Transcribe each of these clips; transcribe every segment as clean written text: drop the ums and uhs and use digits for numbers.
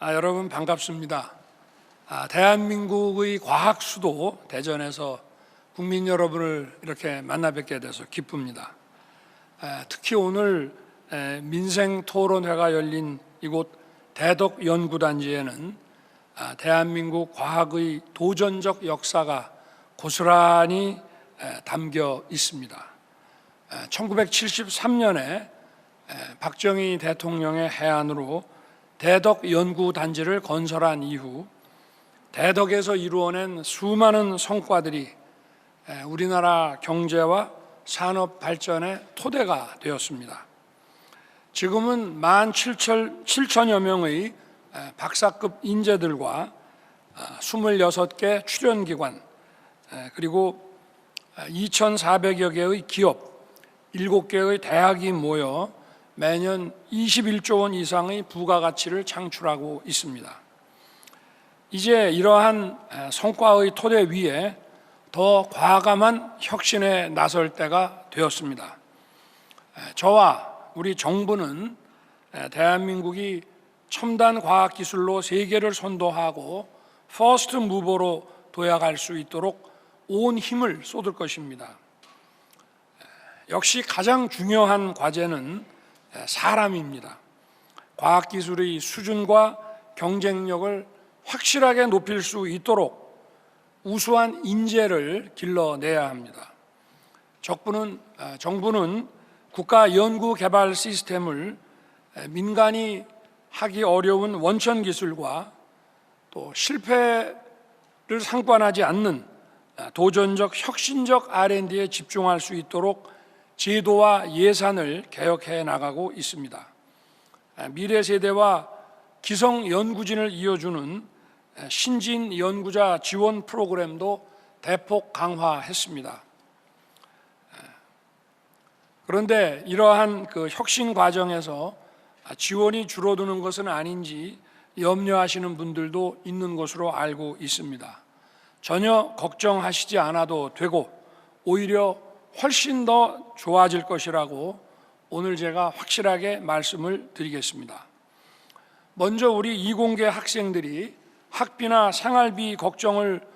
여러분 반갑습니다. 대한민국의 과학 수도 대전에서 국민 여러분을 이렇게 만나 뵙게 돼서 기쁩니다. 특히 오늘 민생 토론회가 열린 이곳 대덕 연구단지에는 대한민국 과학의 도전적 역사가 고스란히 담겨 있습니다. 1973년에 박정희 대통령의 해안으로 대덕 연구단지를 건설한 이후 대덕에서 이루어낸 수많은 성과들이 우리나라 경제와 산업 발전의 토대가 되었습니다. 지금은 17,000여 명의 박사급 인재들과 26개 출연기관 그리고 2,400여 개의 기업, 7개의 대학이 모여 매년 21조 원 이상의 부가가치를 창출하고 있습니다. 이제 이러한 성과의 토대 위에 더 과감한 혁신에 나설 때가 되었습니다. 저와 우리 정부는 대한민국이 첨단 과학기술로 세계를 선도하고 퍼스트 무버로 도약할 수 있도록 온 힘을 쏟을 것입니다. 역시 가장 중요한 과제는 사람입니다. 과학기술의 수준과 경쟁력을 확실하게 높일 수 있도록 우수한 인재를 길러내야 합니다. 정부는 국가 연구개발 시스템을 민간이 하기 어려운 원천기술과 또 실패를 상관하지 않는 도전적 혁신적 R&D에 집중할 수 있도록 제도와 예산을 개혁해 나가고 있습니다. 미래 세대와 기성 연구진을 이어주는 신진 연구자 지원 프로그램도 대폭 강화했습니다. 그런데 이러한 혁신 과정에서 지원이 줄어드는 것은 아닌지 염려하시는 분들도 있는 것으로 알고 있습니다. 전혀 걱정하시지 않아도 되고 오히려 훨씬 더 좋아질 것이라고 오늘 제가 확실하게 말씀을 드리겠습니다. 먼저 우리 이공계 학생들이 학비나 생활비 걱정을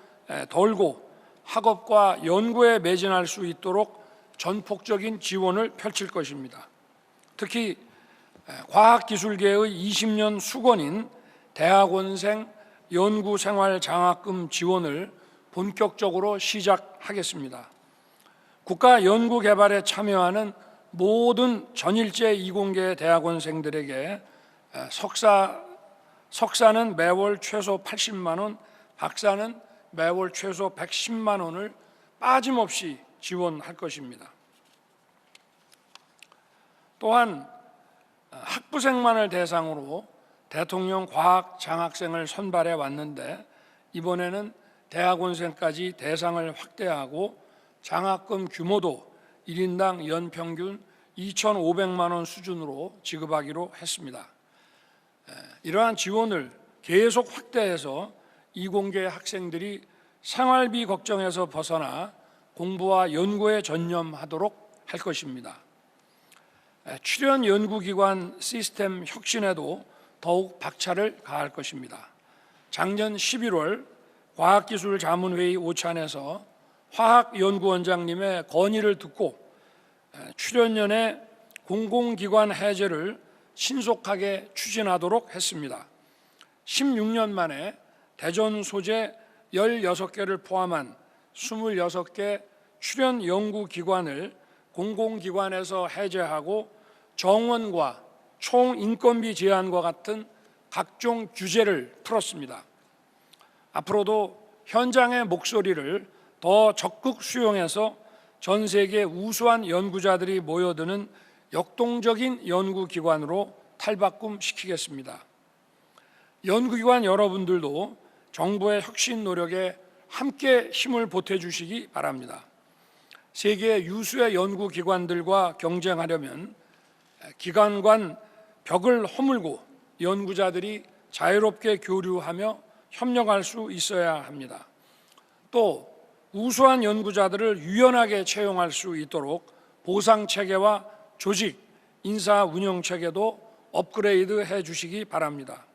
덜고 학업과 연구에 매진할 수 있도록 전폭적인 지원을 펼칠 것입니다. 특히 과학기술계의 20년 수건인 대학원생 연구생활 장학금 지원을 본격적으로 시작하겠습니다. 국가 연구개발에 참여하는 모든 전일제 이공계 대학원생들에게 석사는 매월 최소 80만 원, 박사는 매월 최소 110만 원을 빠짐없이 지원할 것입니다. 또한 학부생만을 대상으로 대통령 과학 장학생을 선발해 왔는데 이번에는 대학원생까지 대상을 확대하고 장학금 규모도 1인당 연평균 2,500만 원 수준으로 지급하기로 했습니다. 이러한 지원을 계속 확대해서 이공계 학생들이 생활비 걱정에서 벗어나 공부와 연구에 전념하도록 할 것입니다. 출연 연구기관 시스템 혁신에도 더욱 박차를 가할 것입니다. 작년 11월 과학기술자문회의 오찬에서 화학연구원장님의 건의를 듣고 출연연의 공공기관 해제를 신속하게 추진하도록 했습니다. 16년 만에 대전 소재 16개를 포함한 26개 출연 연구기관을 공공기관에서 해제하고 정원과 총인건비 제한과 같은 각종 규제를 풀었습니다. 앞으로도 현장의 목소리를 더 적극 수용해서 전 세계 우수한 연구자들이 모여드는 역동적인 연구기관으로 탈바꿈시키겠습니다. 연구기관 여러분들도 정부의 혁신 노력에 함께 힘을 보태주시기 바랍니다. 세계 유수의 연구기관들과 경쟁하려면 기관 간 벽을 허물고 연구자들이 자유롭게 교류하며 협력할 수 있어야 합니다. 또 우수한 연구자들을 유연하게 채용할 수 있도록 보상체계와 조직, 인사 운영 체계도 업그레이드 해 주시기 바랍니다.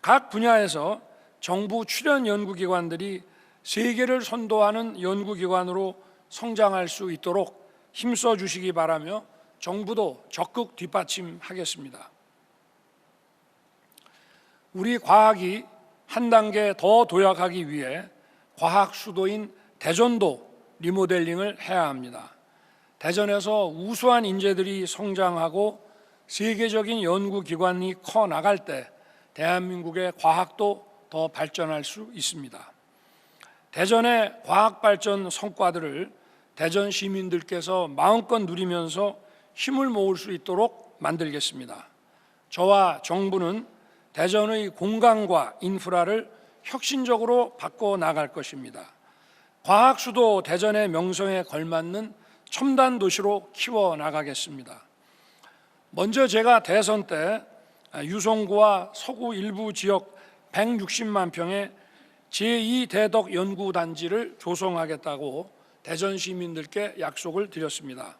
각 분야에서 정부 출연 연구기관들이 세계를 선도하는 연구기관으로 성장할 수 있도록 힘써 주시기 바라며 정부도 적극 뒷받침하겠습니다. 우리 과학이 한 단계 더 도약하기 위해 과학 수도인 대전도 리모델링을 해야 합니다. 대전에서 우수한 인재들이 성장하고 세계적인 연구기관이 커 나갈 때 대한민국의 과학도 더 발전할 수 있습니다. 대전의 과학발전 성과들을 대전 시민들께서 마음껏 누리면서 힘을 모을 수 있도록 만들겠습니다. 저와 정부는 대전의 공간과 인프라를 혁신적으로 바꿔 나갈 것입니다. 과학수도 대전의 명성에 걸맞는 첨단 도시로 키워 나가겠습니다. 먼저 제가 대선 때 유성구와 서구 일부 지역 160만 평의 제2대덕 연구단지를 조성하겠다고 대전 시민들께 약속을 드렸습니다.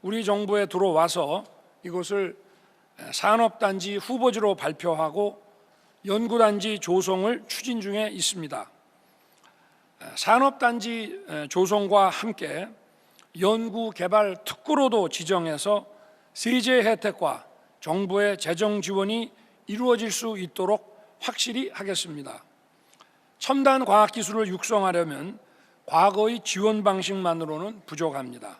우리 정부에 들어와서 이곳을 산업단지 후보지로 발표하고 연구단지 조성을 추진 중에 있습니다. 산업단지 조성과 함께 연구개발 특구로도 지정해서 세제 혜택과 정부의 재정 지원이 이루어질 수 있도록 확실히 하겠습니다. 첨단 과학기술을 육성하려면 과거의 지원 방식만으로는 부족합니다.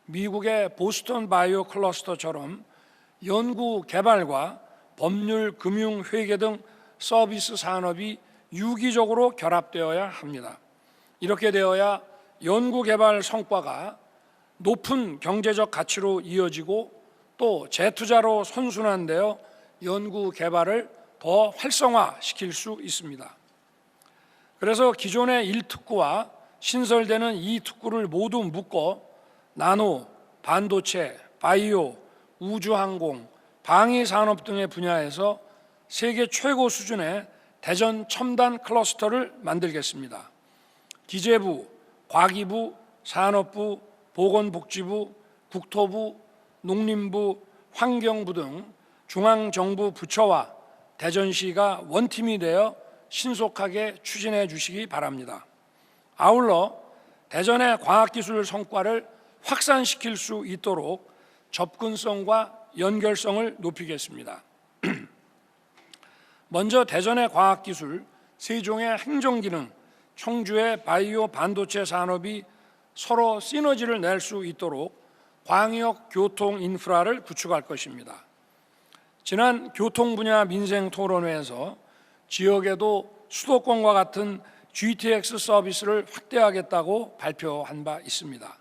미국의 보스턴 바이오 클러스터처럼 연구 개발과 법률, 금융, 회계 등 서비스 산업이 유기적으로 결합되어야 합니다. 이렇게 되어야 연구 개발 성과가 높은 경제적 가치로 이어지고 또 재투자로 선순환되어 연구 개발을 더 활성화시킬 수 있습니다. 그래서 기존의 1특구와 신설되는 2특구를 모두 묶어 나노, 반도체, 바이오, 우주항공, 방위산업 등의 분야에서 세계 최고 수준의 대전 첨단 클러스터를 만들겠습니다. 기재부, 과기부, 산업부, 보건복지부, 국토부, 농림부, 환경부 등 중앙정부 부처와 대전시가 원팀이 되어 신속하게 추진해 주시기 바랍니다. 아울러 대전의 과학기술 성과를 확산시킬 수 있도록 접근성과 연결성을 높이겠습니다. 먼저 대전의 과학기술, 세종의 행정기능, 청주의 바이오 반도체 산업이 서로 시너지를 낼 수 있도록 광역 교통 인프라를 구축할 것입니다. 지난 교통 분야 민생 토론회에서 지역에도 수도권과 같은 GTX 서비스를 확대하겠다고 발표한 바 있습니다.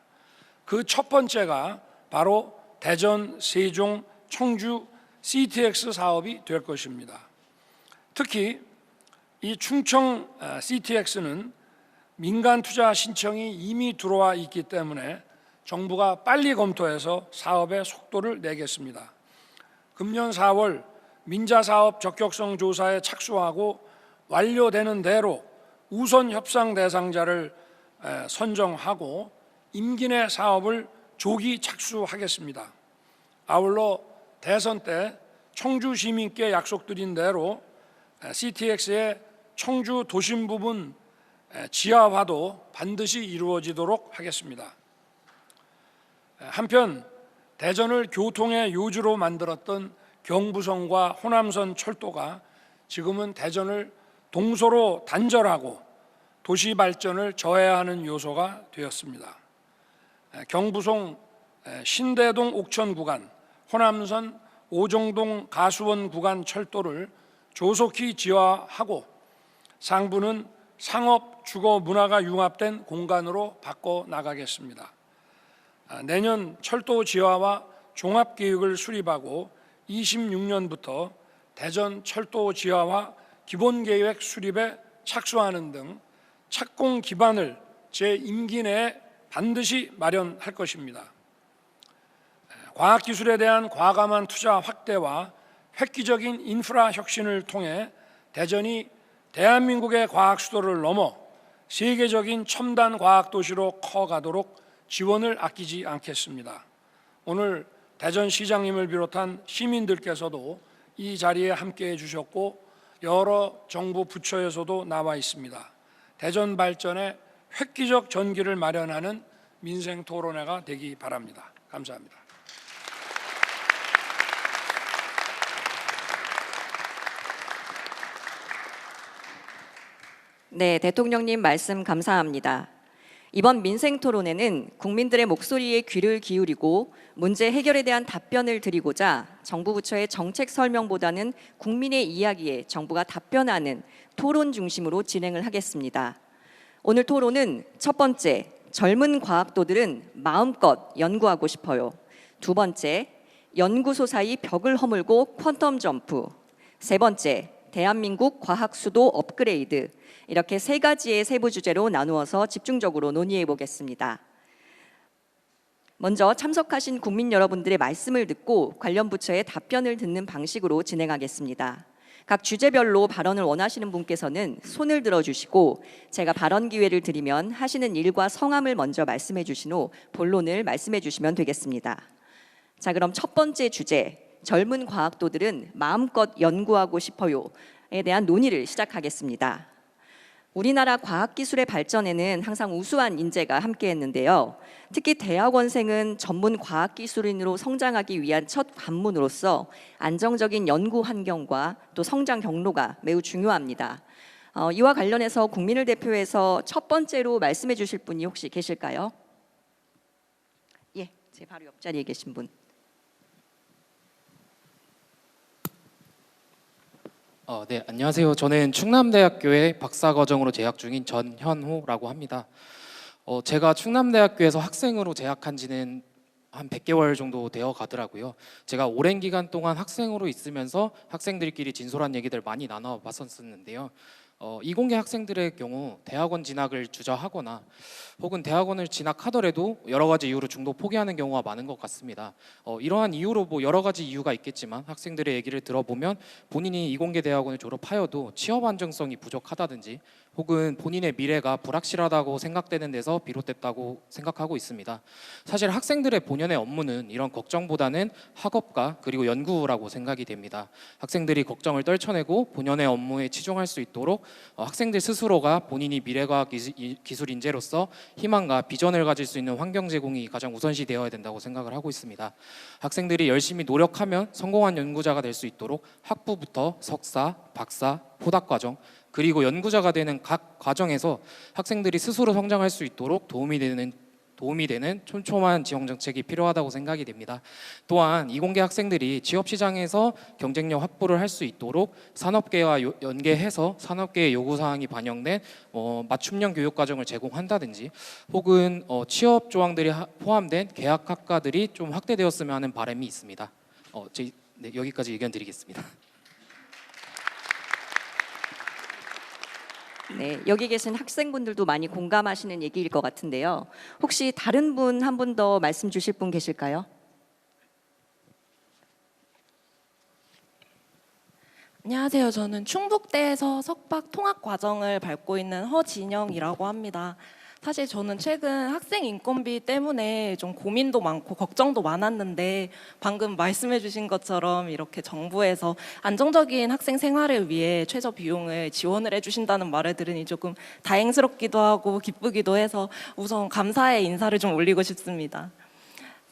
그 첫 번째가 바로 대전, 세종, 청주 CTX 사업이 될 것입니다. 특히 이 충청 CTX는 민간 투자 신청이 이미 들어와 있기 때문에 정부가 빨리 검토해서 사업의 속도를 내겠습니다. 금년 4월 민자사업 적격성 조사에 착수하고 완료되는 대로 우선 협상 대상자를 선정하고 임기 내 사업을 조기 착수하겠습니다. 아울러 대선 때 청주 시민께 약속드린 대로 CTX의 청주 도심 부분 지하화도 반드시 이루어지도록 하겠습니다. 한편 대전을 교통의 요주로 만들었던 경부선과 호남선 철도가 지금은 대전을 동서로 단절하고 도시 발전을 저해야 하는 요소가 되었습니다. 경부선 신대동 옥천 구간, 호남선 오정동 가수원 구간 철도를 조속히 지하하고 상부는 상업, 주거, 문화가 융합된 공간으로 바꿔 나가겠습니다. 내년 철도 지하와 종합계획을 수립하고 26년부터 대전 철도 지하와 기본계획 수립에 착수하는 등 착공 기반을 제 임기 내에 반드시 마련할 것입니다. 과학기술에 대한 과감한 투자 확대와 획기적인 인프라 혁신을 통해 대전이 대한민국의 과학 수도를 넘어 세계적인 첨단 과학 도시로 커가도록 지원을 아끼지 않겠습니다. 오늘 대전시장님을 비롯한 시민들께서도 이 자리에 함께해 주셨고 여러 정부 부처에서도 나와 있습니다. 대전 발전에 획기적 전기를 마련하는 민생 토론회가 되기 바랍니다. 감사합니다. 네, 대통령님 말씀 감사합니다. 이번 민생 토론회는 국민들의 목소리에 귀를 기울이고 문제 해결에 대한 답변을 드리고자 정부 부처의 정책 설명보다는 국민의 이야기에 정부가 답변하는 토론 중심으로 진행을 하겠습니다. 오늘 토론은 첫 번째, 젊은 과학도들은 마음껏 연구하고 싶어요. 두 번째, 연구소 사이 벽을 허물고 퀀텀 점프. 세 번째, 대한민국 과학 수도 업그레이드. 이렇게 세 가지의 세부 주제로 나누어서 집중적으로 논의해 보겠습니다. 먼저 참석하신 국민 여러분들의 말씀을 듣고 관련 부처의 답변을 듣는 방식으로 진행하겠습니다. 각 주제별로 발언을 원하시는 분께서는 손을 들어주시고 제가 발언 기회를 드리면 하시는 일과 성함을 먼저 말씀해 주신 후 본론을 말씀해 주시면 되겠습니다. 자, 그럼 첫 번째 주제, 젊은 과학도들은 마음껏 연구하고 싶어요에 대한 논의를 시작하겠습니다. 우리나라 과학기술의 발전에는 항상 우수한 인재가 함께했는데요. 특히 대학원생은 전문 과학기술인으로 성장하기 위한 첫 관문으로서 안정적인 연구 환경과 또 성장 경로가 매우 중요합니다. 이와 관련해서 국민을 대표해서 첫 번째로 말씀해 주실 분이 혹시 계실까요? 예, 제 바로 옆자리에 계신 분. 네, 안녕하세요. 저는 충남대학교에 박사과정으로 재학 중인 전현호라고 합니다. 제가 충남대학교에서 학생으로 재학한 지는 한 100개월 정도 되어 가더라고요. 제가 오랜 기간 동안 학생으로 있으면서 학생들끼리 진솔한 얘기들 많이 나눠봤었는데요. 이공계 학생들의 경우 대학원 진학을 주저하거나 혹은 대학원을 진학하더라도 여러 가지 이유로 중도 포기하는 경우가 많은 것 같습니다. 이러한 이유로 여러 가지 이유가 있겠지만 학생들의 얘기를 들어보면 본인이 이공계 대학원을 졸업하여도 취업 안정성이 부족하다든지 혹은 본인의 미래가 불확실하다고 생각되는 데서 비롯됐다고 생각하고 있습니다. 사실 학생들의 본연의 업무는 이런 걱정보다는 학업과 그리고 연구라고 생각이 됩니다. 학생들이 걱정을 떨쳐내고 본연의 업무에 치중할 수 있도록 학생들 스스로가 본인이 미래과학 기술 인재로서 희망과 비전을 가질 수 있는 환경 제공이 가장 우선시 되어야 된다고 생각을 하고 있습니다. 학생들이 열심히 노력하면 성공한 연구자가 될 수 있도록 학부부터 석사, 박사, 포닥과정 그리고 연구자가 되는 각 과정에서 학생들이 스스로 성장할 수 있도록 도움이 되는 촘촘한 지원 정책이 필요하다고 생각이 됩니다. 또한 이공계 학생들이 취업 시장에서 경쟁력 확보를 할 수 있도록 산업계와 연계해서 산업계의 요구 사항이 반영된 맞춤형 교육 과정을 제공한다든지 혹은 취업 조항들이 포함된 계약 학과들이 좀 확대되었으면 하는 바람이 있습니다. 네, 여기까지 의견 드리겠습니다. 네, 여기 계신 학생분들도 많이 공감하시는 얘기일 것 같은데요. 혹시 다른 분 한 분 더 말씀 주실 분 계실까요? 안녕하세요. 저는 충북대에서 석박 통합 과정을 밟고 있는 허진영이라고 합니다. 사실 저는 최근 학생 인건비 때문에 좀 고민도 많고 걱정도 많았는데 방금 말씀해 주신 것처럼 이렇게 정부에서 안정적인 학생 생활을 위해 최저 비용을 지원을 해주신다는 말을 들으니 조금 다행스럽기도 하고 기쁘기도 해서 우선 감사의 인사를 좀 올리고 싶습니다.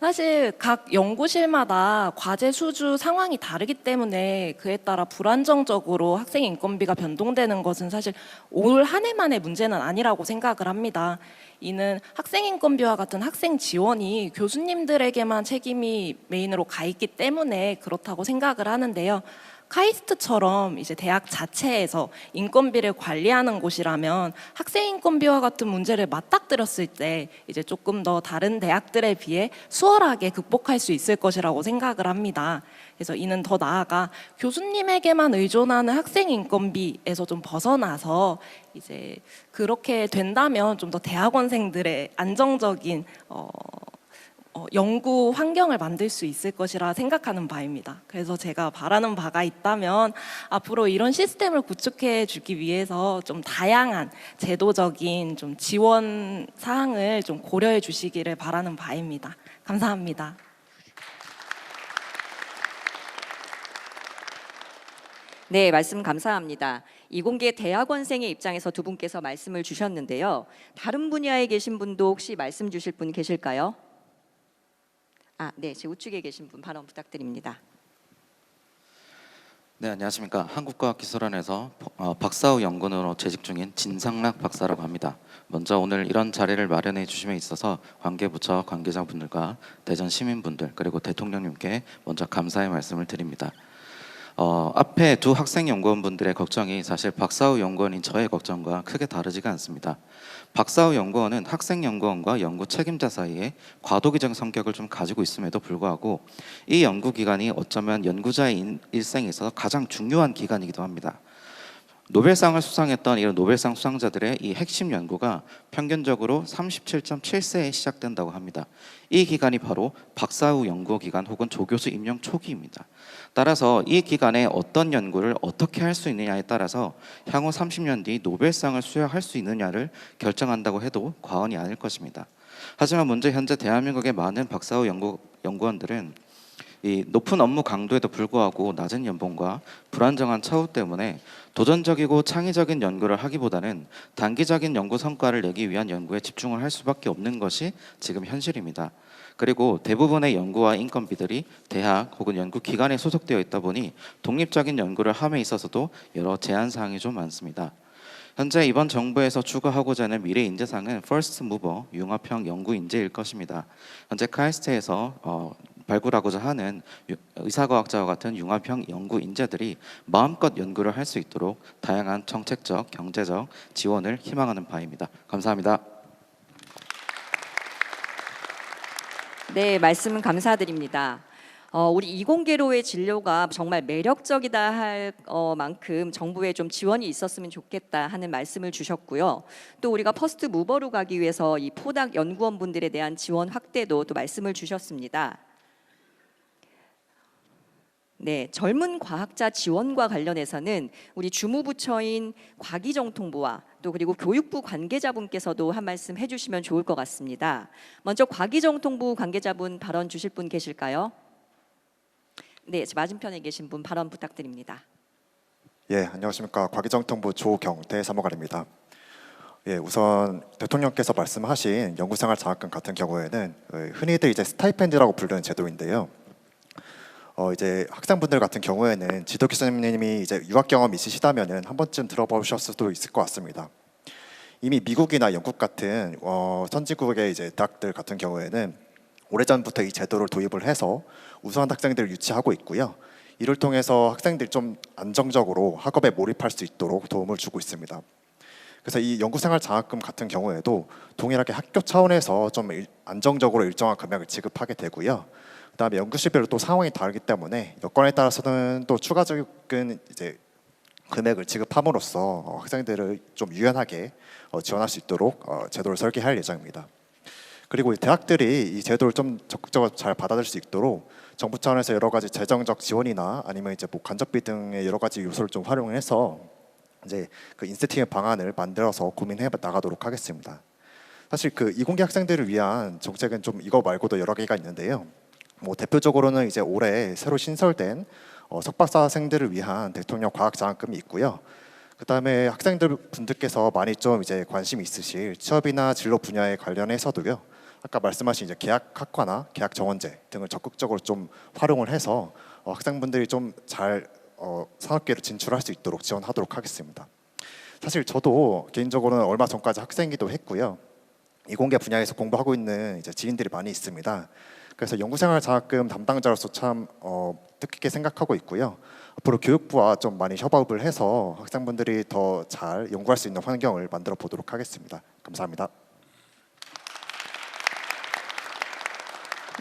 사실 각 연구실마다 과제 수주 상황이 다르기 때문에 그에 따라 불안정적으로 학생 인건비가 변동되는 것은 사실 올 한 해만의 문제는 아니라고 생각을 합니다. 이는 학생 인건비와 같은 학생 지원이 교수님들에게만 책임이 메인으로 가 있기 때문에 그렇다고 생각을 하는데요. 카이스트처럼 이제 대학 자체에서 인건비를 관리하는 곳이라면 학생 인건비와 같은 문제를 맞닥뜨렸을 때 이제 조금 더 다른 대학들에 비해 수월하게 극복할 수 있을 것이라고 생각을 합니다. 그래서 이는 더 나아가 교수님에게만 의존하는 학생 인건비에서 좀 벗어나서 이제 그렇게 된다면 좀 더 대학원생들의 안정적인 연구 환경을 만들 수 있을 것이라 생각하는 바입니다. 그래서 제가 바라는 바가 있다면 앞으로 이런 시스템을 구축해 주기 위해서 좀 다양한 제도적인 좀 지원 사항을 좀 고려해 주시기를 바라는 바입니다. 감사합니다. 네, 말씀 감사합니다. 이공계 대학원생의 입장에서 두 분께서 말씀을 주셨는데요. 다른 분야에 계신 분도 혹시 말씀 주실 분 계실까요? 네, 제 우측에 계신 분 발언 부탁드립니다. 네, 안녕하십니까. 한국과학기술원에서 박사후 연구원으로 재직 중인 진상락 박사라고 합니다. 먼저 오늘 이런 자리를 마련해 주심에 있어서 관계부처 관계자분들과 대전 시민분들 그리고 대통령님께 먼저 감사의 말씀을 드립니다. 앞에 두 학생 연구원분들의 걱정이 사실 박사후 연구원인 저의 걱정과 크게 다르지가 않습니다. 박사후 연구원은 학생 연구원과 연구 책임자 사이에 과도기적 성격을 좀 가지고 있음에도 불구하고 이 연구기관이 어쩌면 연구자의 일생에 있어서 가장 중요한 기관이기도 합니다. 노벨상을 수상했던 이런 노벨상 수상자들의 이 핵심 연구가 평균적으로 37.7세에 시작된다고 합니다. 이 기간이 바로 박사후 연구 기간 혹은 조교수 임용 초기입니다. 따라서 이 기간에 어떤 연구를 어떻게 할 수 있느냐에 따라서 향후 30년 뒤 노벨상을 수여할 수 있느냐를 결정한다고 해도 과언이 아닐 것입니다. 하지만 문제 현재 대한민국의 많은 박사후 연구원들은 이 높은 업무 강도에도 불구하고 낮은 연봉과 불안정한 처우 때문에 도전적이고 창의적인 연구를 하기보다는 단기적인 연구 성과를 내기 위한 연구에 집중을 할 수밖에 없는 것이 지금 현실입니다. 그리고 대부분의 연구와 인건비들이 대학 혹은 연구기관에 소속되어 있다 보니 독립적인 연구를 함에 있어서도 여러 제한사항이 좀 많습니다. 현재 이번 정부에서 추구하고자 하는 미래 인재상은 퍼스트 무버 융합형 연구 인재일 것입니다. 현재 카이스트에서 발굴하고자 하는 의사과학자와 같은 융합형 연구 인재들이 마음껏 연구를 할 수 있도록 다양한 정책적, 경제적 지원을 희망하는 바입니다. 감사합니다. 네, 말씀 감사드립니다. 우리 이공계로의 진료가 정말 매력적이다 할 만큼 정부에 좀 지원이 있었으면 좋겠다 하는 말씀을 주셨고요. 또 우리가 퍼스트 무버로 가기 위해서 이 포닥 연구원분들에 대한 지원 확대도 또 말씀을 주셨습니다. 네, 젊은 과학자 지원과 관련해서는 우리 주무부처인 과기정통부와 또 그리고 교육부 관계자분께서도 한 말씀 해주시면 좋을 것 같습니다. 먼저 과기정통부 관계자분 발언 주실 분 계실까요? 네, 제 맞은편에 계신 분 발언 부탁드립니다. 예, 안녕하십니까. 과기정통부 조경태 사무관입니다. 예, 우선 대통령께서 말씀하신 연구생활 장학금 같은 경우에는 흔히들 이제 스타이펜드라고 부르는 제도인데요. 이제 학생분들 같은 경우에는 지도 교수님이 이제 유학 경험 있으시다면은 한 번쯤 들어보셨을 수도 있을 것 같습니다. 이미 미국이나 영국 같은 선진국의 이제 대학들 같은 경우에는 오래전부터 이 제도를 도입을 해서 우수한 학생들을 유치하고 있고요. 이를 통해서 학생들이 좀 안정적으로 학업에 몰입할 수 있도록 도움을 주고 있습니다. 그래서 이 연구생활 장학금 같은 경우에도 동일하게 학교 차원에서 좀 안정적으로 일정한 금액을 지급하게 되고요. 그다음에 연구실별로 또 상황이 다르기 때문에 여건에 따라서는 또 추가적인 이제 금액을 지급함으로써 학생들을 좀 유연하게 지원할 수 있도록 제도를 설계할 예정입니다. 그리고 대학들이 이 제도를 좀 적극적으로 잘 받아들일 수 있도록 정부 차원에서 여러 가지 재정적 지원이나 아니면 이제 뭐 간접비 등의 여러 가지 요소를 좀 활용해서 이제 그 인센티브 방안을 만들어서 고민해 나가도록 하겠습니다. 사실 그 이공계 학생들을 위한 정책은 좀 이거 말고도 여러 개가 있는데요. 뭐 대표적으로는 이제 올해 새로 신설된 석박사생들을 위한 대통령 과학장학금이 있고요. 그다음에 학생들 분들께서 많이 좀 이제 관심이 있으실 취업이나 진로 분야에 관련해서도요. 아까 말씀하신 이제 계약학과나 계약 정원제 등을 적극적으로 좀 활용을 해서 학생분들이 좀 잘 산업계로 진출할 수 있도록 지원하도록 하겠습니다. 사실 저도 개인적으로는 얼마 전까지 학생이기도 했고요. 이공계 분야에서 공부하고 있는 이제 지인들이 많이 있습니다. 그래서 연구생활 장학금 담당자로서 참 뜻깊게 생각하고 있고요. 앞으로 교육부와 좀 많이 협업을 해서 학생분들이 더 잘 연구할 수 있는 환경을 만들어 보도록 하겠습니다. 감사합니다.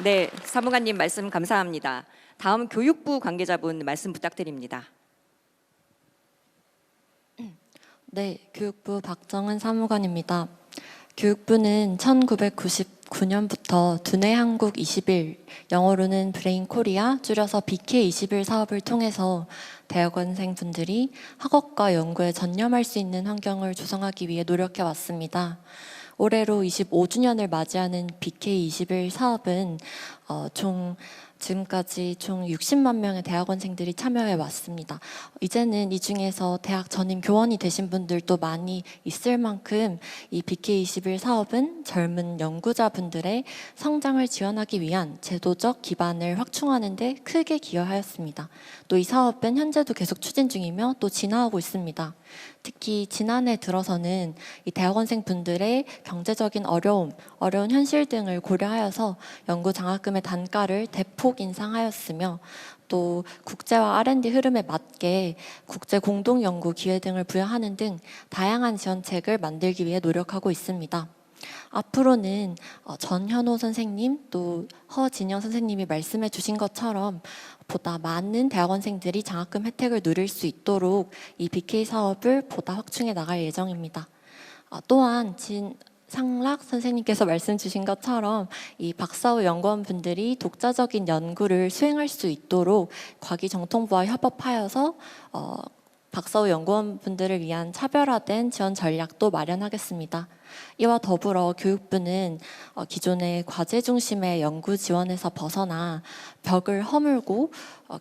네, 사무관님 말씀 감사합니다. 다음 교육부 관계자분 말씀 부탁드립니다. 네, 교육부 박정은 사무관입니다. 교육부는 1999년부터 두뇌 한국 21, 영어로는 브레인 코리아, 줄여서 BK 21 사업을 통해서 대학원생분들이 학업과 연구에 전념할 수 있는 환경을 조성하기 위해 노력해 왔습니다. 올해로 25주년을 맞이하는 BK 21 사업은 지금까지 총 60만 명의 대학원생들이 참여해 왔습니다. 이제는 이 중에서 대학 전임 교원이 되신 분들도 많이 있을 만큼 이 BK21 사업은 젊은 연구자분들의 성장을 지원하기 위한 제도적 기반을 확충하는 데 크게 기여하였습니다. 또 이 사업은 현재도 계속 추진 중이며 또 진화하고 있습니다. 특히 지난해 들어서는 이 대학원생 분들의 경제적인 어려운 현실 등을 고려하여서 연구 장학금의 단가를 대폭 인상하였으며 또 국제와 R&D 흐름에 맞게 국제 공동 연구 기회 등을 부여하는 등 다양한 지원책을 만들기 위해 노력하고 있습니다. 앞으로는 전현호 선생님 또 허진영 선생님이 말씀해 주신 것처럼 보다 많은 대학원생들이 장학금 혜택을 누릴 수 있도록 이 BK 사업을 보다 확충해 나갈 예정입니다. 또한 상락 선생님께서 말씀 주신 것처럼 이 박사후 연구원분들이 독자적인 연구를 수행할 수 있도록 과기정통부와 협업하여서 박사후 연구원분들을 위한 차별화된 지원 전략도 마련하겠습니다. 이와 더불어 교육부는 기존의 과제 중심의 연구 지원에서 벗어나 벽을 허물고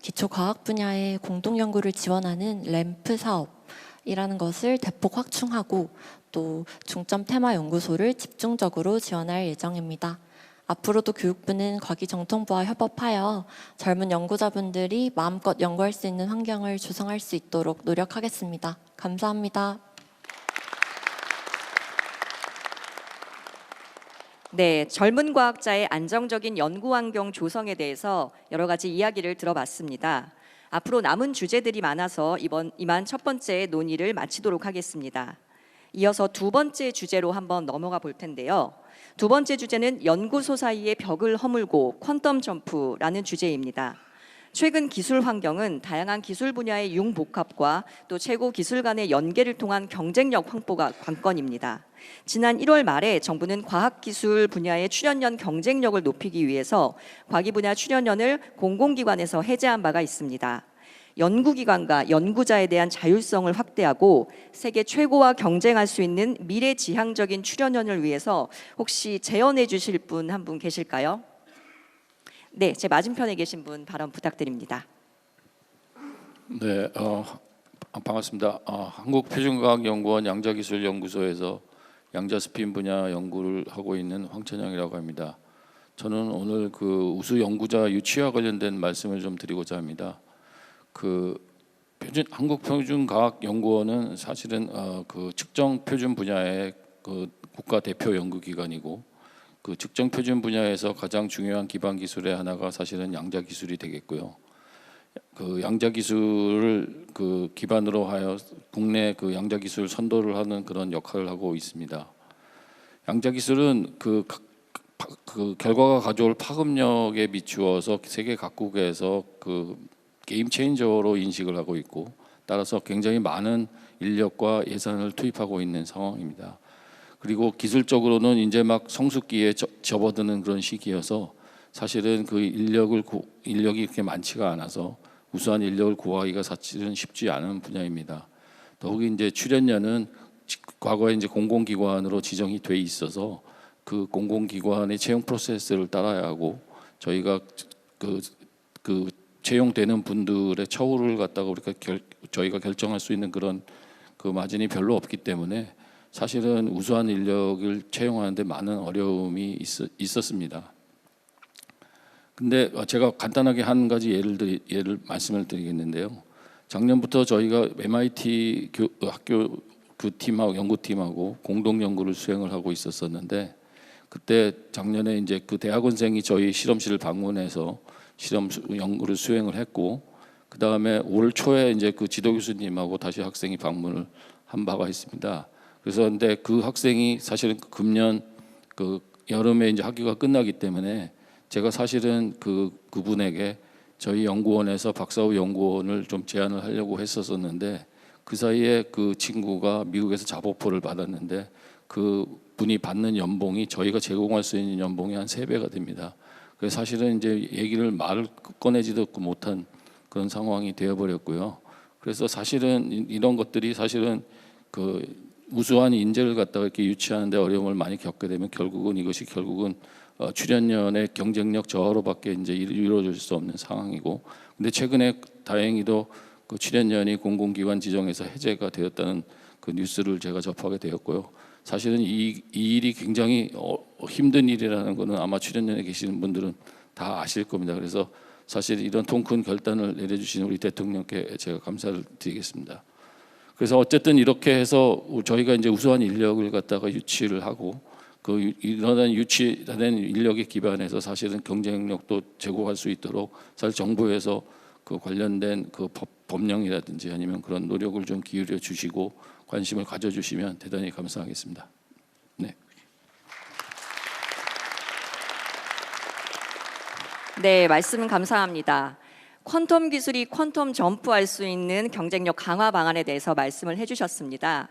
기초과학 분야의 공동연구를 지원하는 램프 사업이라는 것을 대폭 확충하고 또 중점 테마 연구소를 집중적으로 지원할 예정입니다. 앞으로도 교육부는 과기정통부와 협업하여 젊은 연구자분들이 마음껏 연구할 수 있는 환경을 조성할 수 있도록 노력하겠습니다. 감사합니다. 네, 젊은 과학자의 안정적인 연구 환경 조성에 대해서 여러 가지 이야기를 들어봤습니다. 앞으로 남은 주제들이 많아서 이만 첫 번째 논의를 마치도록 하겠습니다. 이어서 두 번째 주제로 한번 넘어가 볼 텐데요. 두 번째 주제는 연구소 사이의 벽을 허물고 퀀텀 점프라는 주제입니다. 최근 기술 환경은 다양한 기술 분야의 융복합과 또 최고 기술 간의 연계를 통한 경쟁력 확보가 관건입니다. 지난 1월 말에 정부는 과학기술 분야의 출연연 경쟁력을 높이기 위해서 과기 분야 출연연을 공공기관에서 해제한 바가 있습니다. 연구기관과 연구자에 대한 자율성을 확대하고 세계 최고와 경쟁할 수 있는 미래지향적인 출연연을 위해서 혹시 제언해 주실 분 한 분 계실까요? 네, 제 맞은편에 계신 분 발언 부탁드립니다. 네, 반갑습니다. 한국표준과학연구원 양자기술연구소에서 양자스핀 분야 연구를 하고 있는 황천영이라고 합니다. 저는 오늘 그 우수 연구자 유치와 관련된 말씀을 좀 드리고자 합니다. 한국표준과학연구원은 사실은 그 측정 표준 분야의 그 국가 대표 연구기관이고 그 측정 표준 분야에서 가장 중요한 기반 기술의 하나가 사실은 양자 기술이 되겠고요. 그 양자 기술을 그 기반으로 하여 국내 그 양자 기술 선도를 하는 그런 역할을 하고 있습니다. 양자 기술은 그 결과가 가져올 파급력에 비추어서 세계 각국에서 그 게임 체인저로 인식을 하고 있고 따라서 굉장히 많은 인력과 예산을 투입하고 있는 상황입니다. 그리고 기술적으로는 이제 막 성숙기에 접어드는 그런 시기여서 사실은 그 인력이 이렇게 많지가 않아서 우수한 인력을 구하기가 사실은 쉽지 않은 분야입니다. 더욱이 이제 출연연은 과거에 이제 공공기관으로 지정이 돼 있어서 그 공공기관의 채용 프로세스를 따라야 하고 저희가 그 채용되는 분들의 처우를 갖다가 우리가 저희가 결정할 수 있는 그런 그 마진이 별로 없기 때문에 사실은 우수한 인력을 채용하는데 많은 어려움이 있었습니다. 근데 제가 간단하게 한 가지 예를 말씀을 드리겠는데요. 작년부터 저희가 MIT 학교 그 팀하고 연구팀하고 공동 연구를 수행을 하고 있었는데 그때 작년에 이제 그 대학원생이 저희 실험실을 방문해서 실험 연구를 수행을 했고 그 다음에 올 초에 이제 그 지도 교수님하고 다시 학생이 방문을 한 바가 있습니다. 그래서 근데 그 학생이 사실은 금년 그 여름에 이제 학기가 끝나기 때문에 제가 사실은 그분에게 저희 연구원에서 박사후 연구원을 좀 제안을 하려고 했었는데 그 사이에 그 친구가 미국에서 잡오퍼를 받았는데 그 분이 받는 연봉이 저희가 제공할 수 있는 연봉이 한 3배가 됩니다. 그래서 사실은 이제 말을 꺼내지도 못한 그런 상황이 되어버렸고요. 그래서 사실은 이런 것들이 사실은 그 우수한 인재를 갖다가 이렇게 유치하는데 어려움을 많이 겪게 되면 결국은 출연연의 경쟁력 저하로밖에 이제 이루어질 수 없는 상황이고, 근데 최근에 다행히도 그 출연연이 공공기관 지정에서 해제가 되었다는 그 뉴스를 제가 접하게 되었고요. 사실은 이 일이 굉장히 힘든 일이라는 것은 아마 출연연에 계시는 분들은 다 아실 겁니다. 그래서 사실 이런 통 큰 결단을 내려주신 우리 대통령께 제가 감사를 드리겠습니다. 그래서 어쨌든 이렇게 해서 저희가 이제 우수한 인력을 갖다가 유치를 하고 그 이런 유치된 인력에 기반해서 사실은 경쟁력도 제고할 수 있도록 사실 정부에서 그 관련된 그 법령이라든지 아니면 그런 노력을 좀 기울여 주시고 관심을 가져주시면 대단히 감사하겠습니다. 네. 네, 말씀 감사합니다. 퀀텀 기술이 퀀텀 점프할 수 있는 경쟁력 강화 방안에 대해서 말씀을 해주셨습니다.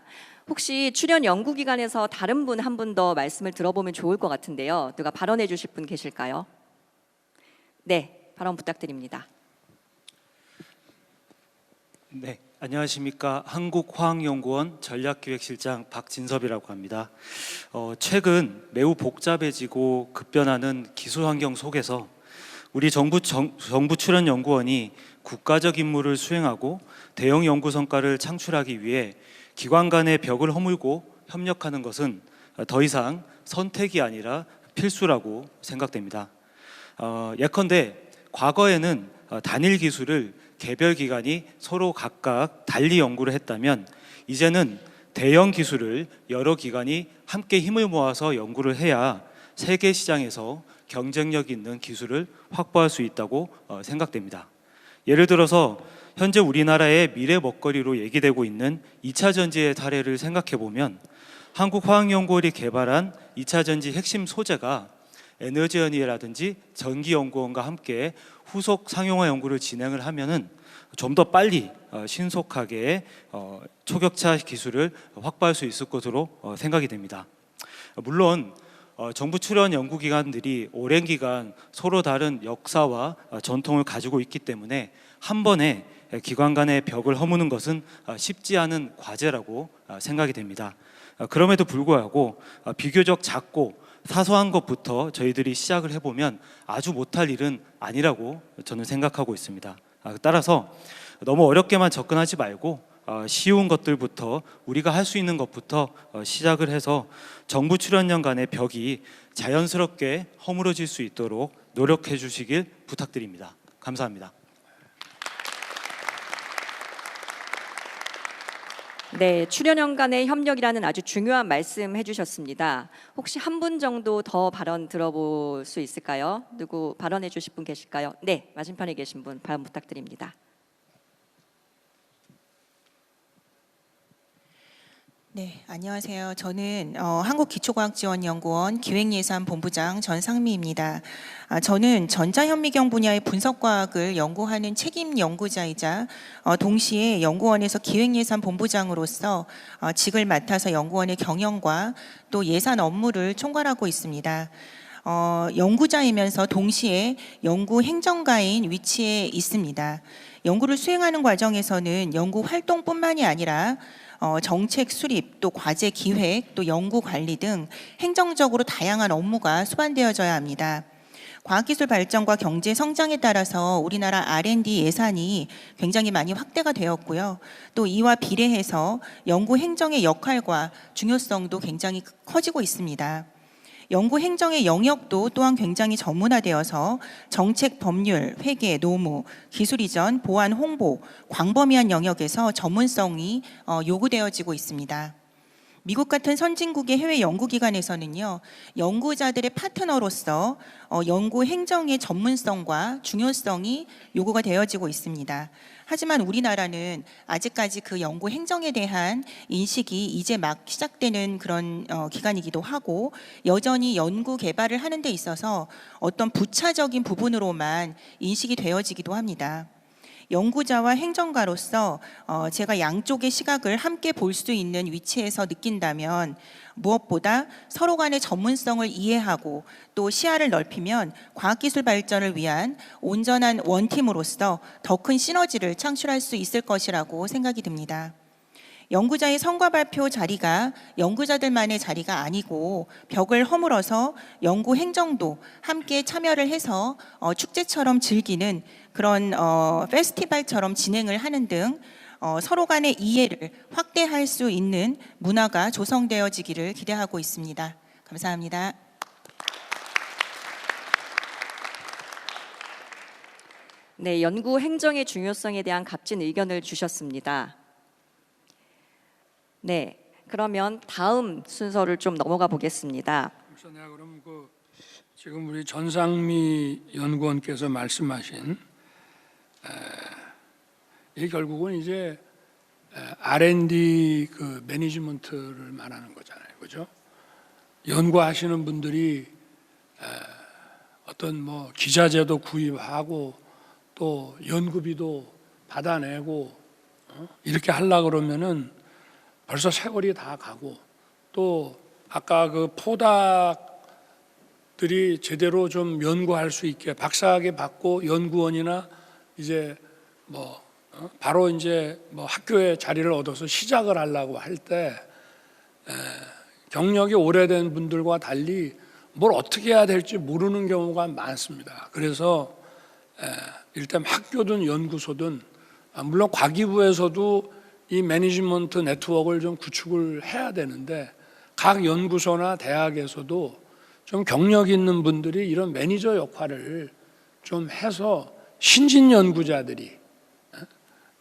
혹시 출연 연구기관에서 다른 분 한 분 더 말씀을 들어보면 좋을 것 같은데요. 누가 발언해 주실 분 계실까요? 네, 발언 부탁드립니다. 네, 안녕하십니까. 한국화학연구원 전략기획실장 박진섭이라고 합니다. 최근 매우 복잡해지고 급변하는 기술 환경 속에서 우리 정부 출연연구원이 국가적 임무를 수행하고 대형 연구 성과를 창출하기 위해 기관 간의 벽을 허물고 협력하는 것은 더 이상 선택이 아니라 필수라고 생각됩니다. 예컨대 과거에는 단일 기술을 개별 기관이 서로 각각 달리 연구를 했다면 이제는 대형 기술을 여러 기관이 함께 힘을 모아서 연구를 해야 세계 시장에서 경쟁력 있는 기술을 확보할 수 있다고 생각됩니다. 예를 들어서 현재 우리나라의 미래 먹거리로 얘기되고 있는 2차 전지의 사례를 생각해 보면 한국화학연구원이 개발한 2차 전지 핵심 소재가 에너지연이라든지 전기연구원과 함께 후속 상용화 연구를 진행을 하면은 좀 더 빨리 신속하게 초격차 기술을 확보할 수 있을 것으로 생각이 됩니다. 물론 정부 출연 연구기관들이 오랜 기간 서로 다른 역사와 전통을 가지고 있기 때문에 한 번에 기관 간의 벽을 허무는 것은 쉽지 않은 과제라고 생각이 됩니다. 그럼에도 불구하고 비교적 작고 사소한 것부터 저희들이 시작을 해보면 아주 못할 일은 아니라고 저는 생각하고 있습니다. 따라서 너무 어렵게만 접근하지 말고 쉬운 것들부터 우리가 할 수 있는 것부터 시작을 해서 정부 출연연 간의 벽이 자연스럽게 허물어질 수 있도록 노력해 주시길 부탁드립니다. 감사합니다. 네, 출연연 간의 협력이라는 아주 중요한 말씀 해주셨습니다. 혹시 한 분 정도 더 발언 들어볼 수 있을까요? 누구 발언해 주실 분 계실까요? 네, 맞은편에 계신 분 발언 부탁드립니다. 네, 안녕하세요. 저는 한국기초과학지원연구원 기획예산본부장 전상미입니다. 저는 전자현미경 분야의 분석과학을 연구하는 책임 연구자이자 동시에 연구원에서 기획예산본부장으로서 직을 맡아서 연구원의 경영과 또 예산 업무를 총괄하고 있습니다. 연구자이면서 동시에 연구 행정가인 위치에 있습니다. 연구를 수행하는 과정에서는 연구 활동뿐만이 아니라 정책 수립, 또 과제 기획, 또 연구 관리 등 행정적으로 다양한 업무가 수반되어져야 합니다. 과학기술 발전과 경제 성장에 따라서 우리나라 R&D 예산이 굉장히 많이 확대가 되었고요. 또 이와 비례해서 연구 행정의 역할과 중요성도 굉장히 커지고 있습니다. 연구 행정의 영역도 또한 굉장히 전문화되어서 정책, 법률, 회계, 노무, 기술 이전, 보안, 홍보, 광범위한 영역에서 전문성이 요구되어지고 있습니다. 미국 같은 선진국의 해외 연구기관에서는요, 연구자들의 파트너로서 연구 행정의 전문성과 중요성이 요구가 되어지고 있습니다. 하지만 우리나라는 아직까지 그 연구 행정에 대한 인식이 이제 막 시작되는 그런 기간이기도 하고, 여전히 연구 개발을 하는 데 있어서 어떤 부차적인 부분으로만 인식이 되어지기도 합니다. 연구자와 행정가로서 제가 양쪽의 시각을 함께 볼 수 있는 위치에서 느낀다면 무엇보다 서로 간의 전문성을 이해하고 또 시야를 넓히면 과학기술 발전을 위한 온전한 원팀으로서 더 큰 시너지를 창출할 수 있을 것이라고 생각이 듭니다. 연구자의 성과 발표 자리가 연구자들만의 자리가 아니고 벽을 허물어서 연구 행정도 함께 참여를 해서 축제처럼 즐기는 그런 페스티벌처럼 진행을 하는 등 서로 간의 이해를 확대할 수 있는 문화가 조성되어지기를 기대하고 있습니다. 감사합니다. 네, 연구 행정의 중요성에 대한 값진 의견을 주셨습니다. 네, 그러면 다음 순서를 좀 넘어가 보겠습니다. 그래서 내가 그럼 지금 우리 전상미 연구원께서 말씀하신 이 결국은 이제 R&D 그 매니지먼트를 말하는 거잖아요, 그죠? 연구하시는 분들이 어떤 뭐 기자재도 구입하고 또 연구비도 받아내고 이렇게 하려 그러면은 벌써 세월이 다 가고 또 아까 그 포닥들이 제대로 좀 연구할 수 있게 박사학위 받고 연구원이나 이제 뭐 바로 이제 뭐 학교에 자리를 얻어서 시작을 하려고 할 때 경력이 오래된 분들과 달리 뭘 어떻게 해야 될지 모르는 경우가 많습니다. 그래서 일단 학교든 연구소든 물론 과기부에서도 이 매니지먼트 네트워크를 좀 구축을 해야 되는데 각 연구소나 대학에서도 좀 경력 있는 분들이 이런 매니저 역할을 좀 해서 신진 연구자들이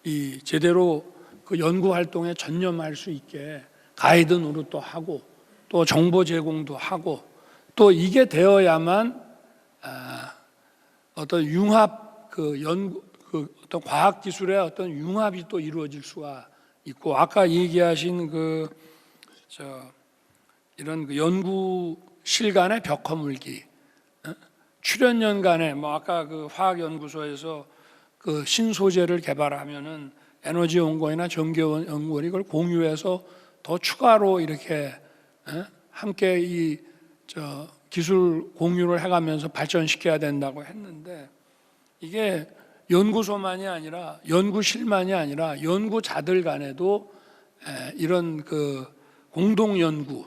이 제대로 그 연구 활동에 전념할 수 있게 가이드 노릇도 하고 또 정보 제공도 하고 또 이게 되어야만 어떤 융합 그 연구 그 어떤 과학 기술의 어떤 융합이 또 이루어질 수가 있고 아까 얘기하신 이런 그 연구실 간의 벽 허물기, 출연연 간에 뭐 아까 그 화학연구소에서 그 신소재를 개발하면은 에너지 연구원이나 전기 연구원이 그걸 공유해서 더 추가로 이렇게 함께 이 기술 공유를 해가면서 발전시켜야 된다고 했는데 이게 연구소만이 아니라 연구실만이 아니라 연구자들 간에도 이런 그 공동 연구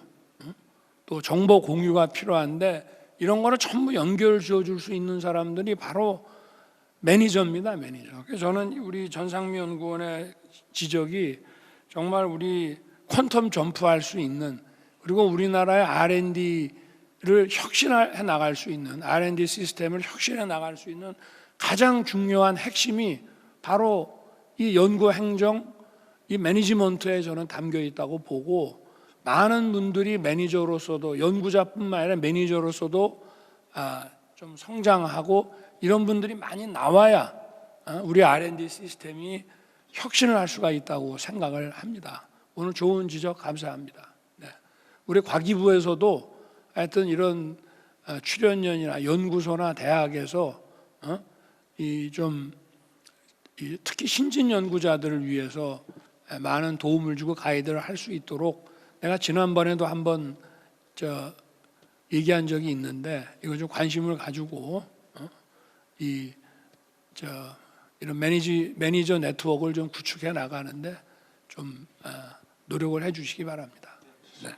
또 정보 공유가 필요한데 이런 거를 전부 연결 지어줄 수 있는 사람들이 바로 매니저입니다, 매니저. 그래서 저는 우리 전상미 연구원의 지적이 정말 우리 퀀텀 점프할 수 있는 그리고 우리나라의 R&D를 혁신해 나갈 수 있는 R&D 시스템을 혁신해 나갈 수 있는 가장 중요한 핵심이 바로 이 연구 행정, 이 매니지먼트에 저는 담겨 있다고 보고 많은 분들이 매니저로서도 연구자뿐만 아니라 매니저로서도 좀 성장하고 이런 분들이 많이 나와야 우리 R&D 시스템이 혁신을 할 수가 있다고 생각을 합니다. 오늘 좋은 지적 감사합니다. 네. 우리 과기부에서도 하여튼 이런 출연연이나 연구소나 대학에서 특히 신진 연구자들을 위해서 많은 도움을 주고 가이드를 할 수 있도록 내가 지난번에도 한번 얘기한 적이 있는데 이거 좀 관심을 가지고 이런 매니저 네트워크를 좀 구축해 나가는데 좀 노력을 해주시기 바랍니다. 네.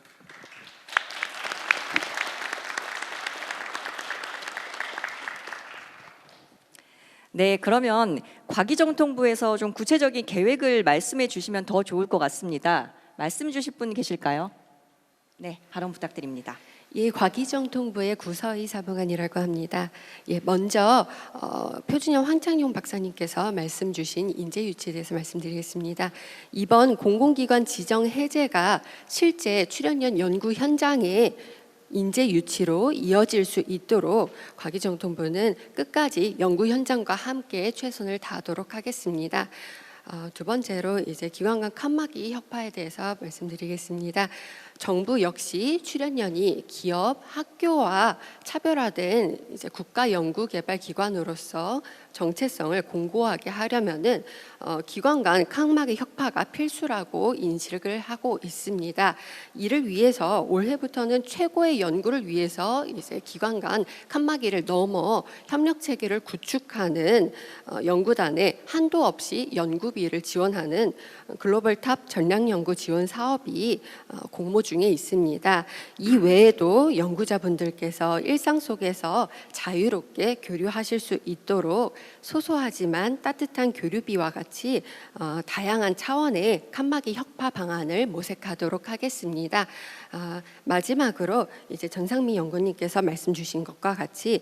네, 그러면 과기정통부에서 좀 구체적인 계획을 말씀해 주시면 더 좋을 것 같습니다. 말씀 주실 분 계실까요? 네, 발언 부탁드립니다. 예, 과기정통부의 구서희 사무관이라고 합니다. 예, 먼저 표준형 황창용 박사님께서 말씀 주신 인재 유치에 대해서 말씀드리겠습니다. 이번 공공기관 지정 해제가 실제 출연연 연구 현장에 인재 유치로 이어질 수 있도록 과기정통부는 끝까지 연구 현장과 함께 최선을 다하도록 하겠습니다. 두 번째로 이제 기관 간 칸막이 혁파에 대해서 말씀드리겠습니다. 정부 역시 출연연이 기업, 학교와 차별화된 이제 국가 연구개발 기관으로서 정체성을 공고하게 하려면은 기관 간 칸막이 혁파가 필수라고 인식을 하고 있습니다. 이를 위해서 올해부터는 최고의 연구를 위해서 이제 기관 간 칸막이를 넘어 협력 체계를 구축하는 연구단에 한도 없이 연구비를 지원하는 글로벌 탑 전략 연구 지원 사업이 공모 중에 있습니다. 이 외에도 연구자분들께서 일상 속에서 자유롭게 교류하실 수 있도록 소소하지만 따뜻한 교류비와 같이 다양한 차원의 칸막이 혁파 방안을 모색하도록 하겠습니다. 마지막으로 이제 전상미 연구님께서 말씀 주신 것과 같이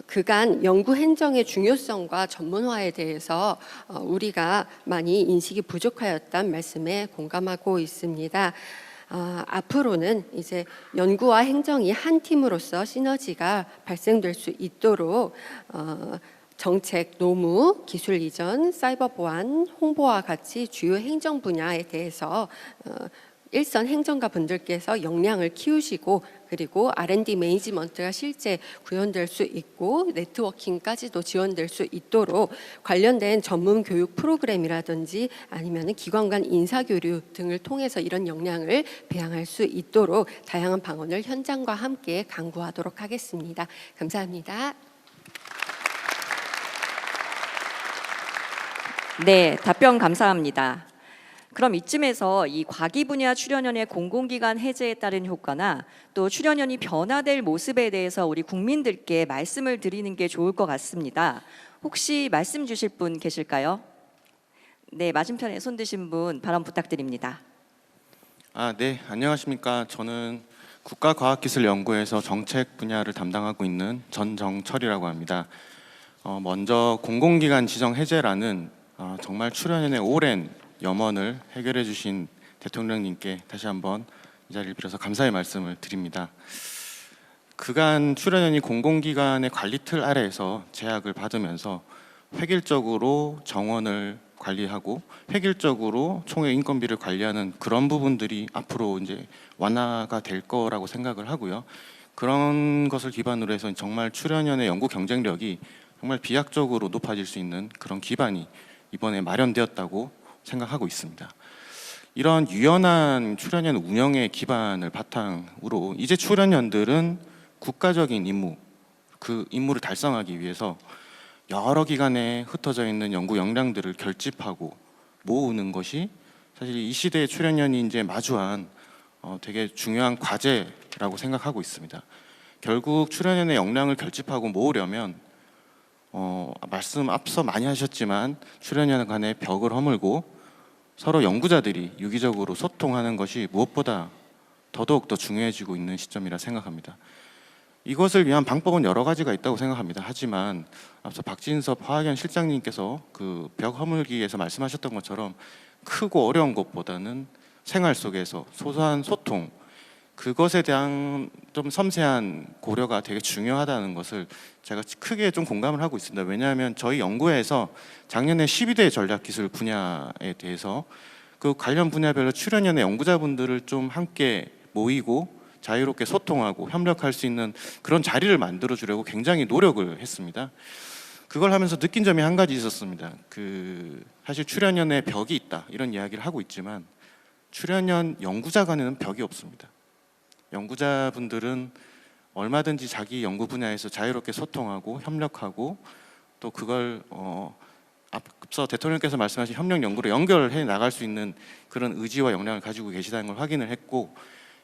그간 연구 행정의 중요성과 전문화에 대해서 우리가 많이 인식이 부족하였다는 말씀에 공감하고 있습니다. 앞으로는 이제 연구와 행정이 한 팀으로서 시너지가 발생될 수 있도록 정책, 노무, 기술 이전, 사이버 보안, 홍보와 같이 주요 행정 분야에 대해서 일선 행정가 분들께서 역량을 키우시고 그리고 R&D 매니지먼트가 실제 구현될 수 있고 네트워킹까지도 지원될 수 있도록 관련된 전문 교육 프로그램이라든지 아니면 기관 간 인사교류 등을 통해서 이런 역량을 배양할 수 있도록 다양한 방안을 현장과 함께 강구하도록 하겠습니다. 감사합니다. 네, 답변 감사합니다. 그럼 이쯤에서 이 과기 분야 출연연의 공공기관 해제에 따른 효과나 또 출연연이 변화될 모습에 대해서 우리 국민들께 말씀을 드리는 게 좋을 것 같습니다. 혹시 말씀 주실 분 계실까요? 네, 맞은편에 손 드신 분 발언 부탁드립니다. 네, 안녕하십니까. 저는 국가과학기술연구에서 정책 분야를 담당하고 있는 전정철이라고 합니다. 먼저 공공기관 지정 해제라는 정말 출연연의 오랜 염원을 해결해 주신 대통령님께 다시 한번 이 자리를 빌어서 감사의 말씀을 드립니다. 그간 출연연이 공공기관의 관리 틀 아래에서 제약을 받으면서 획일적으로 정원을 관리하고 획일적으로 총회 인건비를 관리하는 그런 부분들이 앞으로 이제 완화가 될 거라고 생각을 하고요. 그런 것을 기반으로 해서 정말 출연연의 연구 경쟁력이 정말 비약적으로 높아질 수 있는 그런 기반이 이번에 마련되었다고 생각하고 있습니다. 이런 유연한 출연연 운영의 기반을 바탕으로 이제 출연연들은 국가적인 임무, 그 임무를 달성하기 위해서 여러 기관에 흩어져 있는 연구 역량들을 결집하고 모으는 것이 사실 이 시대의 출연연이 이제 마주한 되게 중요한 과제라고 생각하고 있습니다. 결국 출연연의 역량을 결집하고 모으려면 말씀 앞서 많이 하셨지만 출연연 간의 벽을 허물고 서로 연구자들이 유기적으로 소통하는 것이 무엇보다 더더욱 더 중요해지고 있는 시점이라 생각합니다. 이것을 위한 방법은 여러 가지가 있다고 생각합니다. 하지만 앞서 박진섭 화학연 실장님께서 그 벽 허물기에서 말씀하셨던 것처럼 크고 어려운 것보다는 생활 속에서 소소한 소통, 그것에 대한 좀 섬세한 고려가 되게 중요하다는 것을 제가 크게 좀 공감을 하고 있습니다. 왜냐하면 저희 연구회에서 작년에 12대 전략기술 분야에 대해서 그 관련 분야별로 출연연의 연구자분들을 좀 함께 모이고 자유롭게 소통하고 협력할 수 있는 그런 자리를 만들어 주려고 굉장히 노력을 했습니다. 그걸 하면서 느낀 점이 한 가지 있었습니다. 사실 출연연의 벽이 있다 이런 이야기를 하고 있지만 출연연 연구자 간에는 벽이 없습니다. 연구자분들은 얼마든지 자기 연구 분야에서 자유롭게 소통하고 협력하고 또 그걸 앞서 대통령께서 말씀하신 협력 연구로 연결해 나갈 수 있는 그런 의지와 역량을 가지고 계시다는 걸 확인을 했고,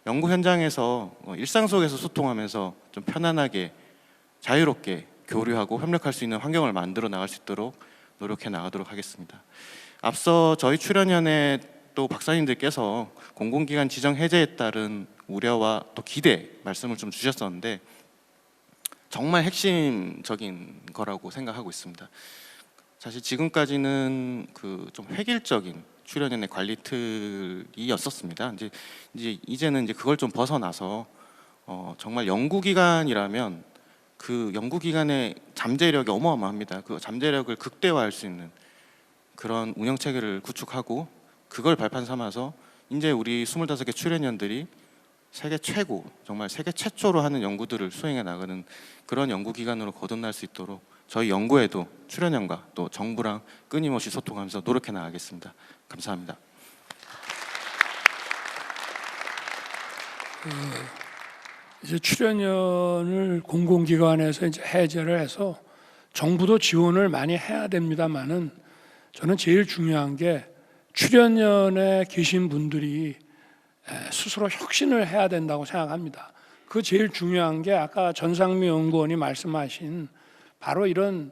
연구 현장에서 일상 속에서 소통하면서 좀 편안하게 자유롭게 교류하고 협력할 수 있는 환경을 만들어 나갈 수 있도록 노력해 나가도록 하겠습니다. 앞서 저희 출연연의 또 박사님들께서 공공기관 지정 해제에 따른 우려와 또 기대 말씀을 좀 주셨었는데 정말 핵심적인 거라고 생각하고 있습니다. 사실 지금까지는 좀 획일적인 출연연의 관리 틀이었었습니다. 이제는 그걸 좀 벗어나서 정말 연구기관이라면 그 연구기관의 잠재력이 어마어마합니다. 그 잠재력을 극대화할 수 있는 그런 운영 체계를 구축하고 그걸 발판 삼아서 이제 우리 25개 출연연들이 세계 최고, 정말 세계 최초로 하는 연구들을 수행해 나가는 그런 연구기관으로 거듭날 수 있도록 저희 연구에도 출연연과 또 정부랑 끊임없이 소통하면서 노력해 나가겠습니다. 감사합니다. 이제 출연연을 공공기관에서 이제 해제를 해서 정부도 지원을 많이 해야 됩니다만은 저는 제일 중요한 게 출연연에 계신 분들이 스스로 혁신을 해야 된다고 생각합니다. 그 제일 중요한 게 아까 전상미 연구원이 말씀하신 바로 이런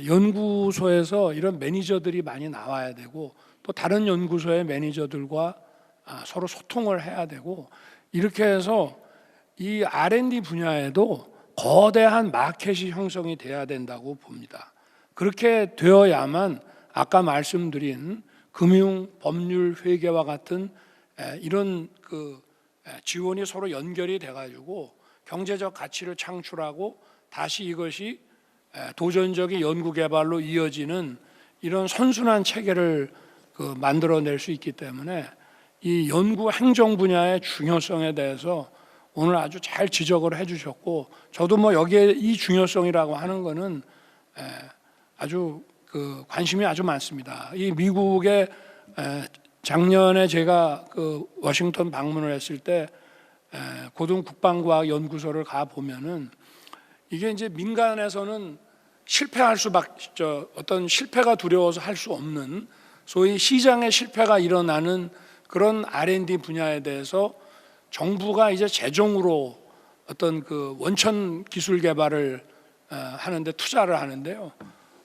연구소에서 이런 매니저들이 많이 나와야 되고 또 다른 연구소의 매니저들과 서로 소통을 해야 되고 이렇게 해서 이 R&D 분야에도 거대한 마켓이 형성이 돼야 된다고 봅니다. 그렇게 되어야만 아까 말씀드린 금융, 법률, 회계와 같은 이런 그 지원이 서로 연결이 돼가지고 경제적 가치를 창출하고 다시 이것이 도전적인 연구 개발로 이어지는 이런 선순환 체계를 만들어낼 수 있기 때문에 이 연구 행정 분야의 중요성에 대해서 오늘 아주 잘 지적을 해주셨고 저도 뭐 여기에 이 중요성이라고 하는 거는 아주 관심이 아주 많습니다. 이 미국의 작년에 제가 워싱턴 방문을 했을 때 고등국방과학 연구소를 가 보면은 이게 이제 민간에서는 실패할 수밖에 어떤 실패가 두려워서 할 수 없는 소위 시장의 실패가 일어나는 그런 R&D 분야에 대해서 정부가 이제 재정으로 어떤 원천 기술 개발을 하는데 투자를 하는데요.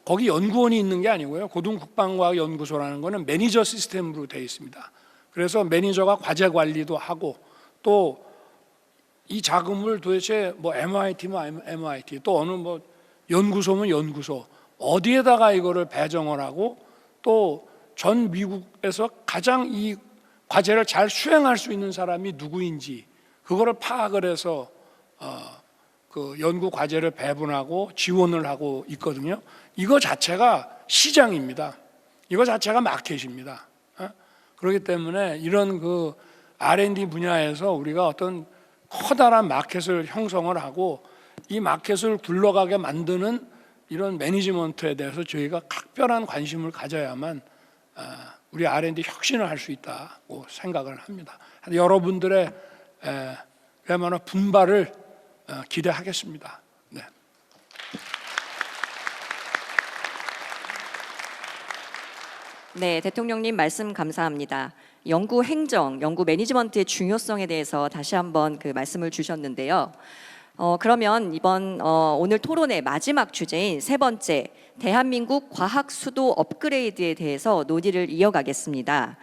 거기 연구원이 있는 게 아니고요. 고등국방과학 연구소라는 거는 매니저 시스템으로 되어 있습니다. 그래서 매니저가 과제 관리도 하고 또 이 자금을 도대체 뭐 MIT면 MIT 또 어느 뭐 연구소면 연구소 어디에다가 이거를 배정을 하고 또 전 미국에서 가장 이 과제를 잘 수행할 수 있는 사람이 누구인지 그거를 파악을 해서 연구 과제를 배분하고 지원을 하고 있거든요. 이거 자체가 시장입니다. 이거 자체가 마켓입니다. 그렇기 때문에 이런 R&D 분야에서 우리가 어떤 커다란 마켓을 형성을 하고 이 마켓을 굴러가게 만드는 이런 매니지먼트에 대해서 저희가 각별한 관심을 가져야만 우리 R&D 혁신을 할 수 있다고 생각을 합니다. 여러분들의 그야말로 분발을 기대하겠습니다. 네. 네, 대통령님 말씀 감사합니다. 연구 행정, 연구 매니지먼트의 중요성에 대해서 다시 한번 말씀을 주셨는데요. 그러면 이번 오늘 토론의 마지막 주제인 세 번째 대한민국 과학 수도 업그레이드에 대해서 논의를 이어가겠습니다.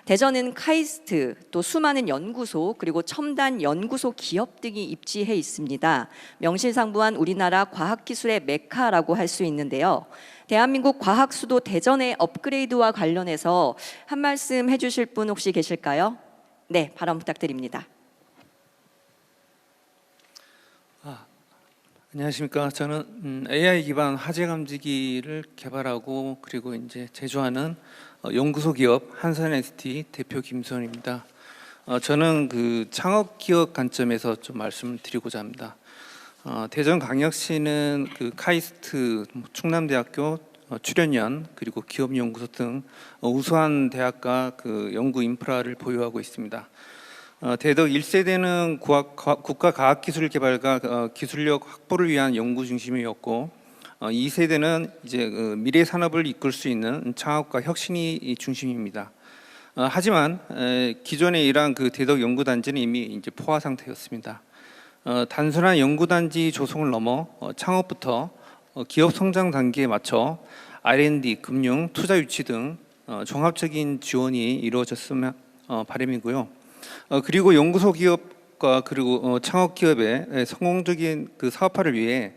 대전은 카이스트, 또 수많은 연구소 그리고 첨단 연구소 기업 등이 입지해 있습니다. 명실상부한 우리나라 과학기술의 메카라고 할 수 있는데요. 대한민국 과학 수도 대전의 업그레이드와 관련해서 한 말씀 해주실 분 혹시 계실까요? 네, 발언 부탁드립니다. 안녕하십니까. 저는 AI 기반 화재 감지기를 개발하고 그리고 이제 제조하는 연구소 기업 한산ST 대표 김수원입니다. 저는 창업 기업 관점에서 좀 말씀을 드리고자 합니다. 대전광역시는 카이스트, 충남대학교, 출연연 그리고 기업연구소 등 우수한 대학과 연구 인프라를 보유하고 있습니다. 대덕 1세대는 국가과학기술개발과 기술력 확보를 위한 연구 중심이었고 2세대는 이제 미래 산업을 이끌 수 있는 창업과 혁신이 중심입니다. 하지만 기존에 이러한 대덕 연구단지는 이미 이제 포화 상태였습니다. 단순한 연구단지 조성을 넘어 창업부터 기업 성장 단계에 맞춰 R&D, 금융, 투자 유치 등 종합적인 지원이 이루어졌으면 바람이고요. 그리고 연구소 기업과 그리고 창업 기업의 성공적인 사업화를 위해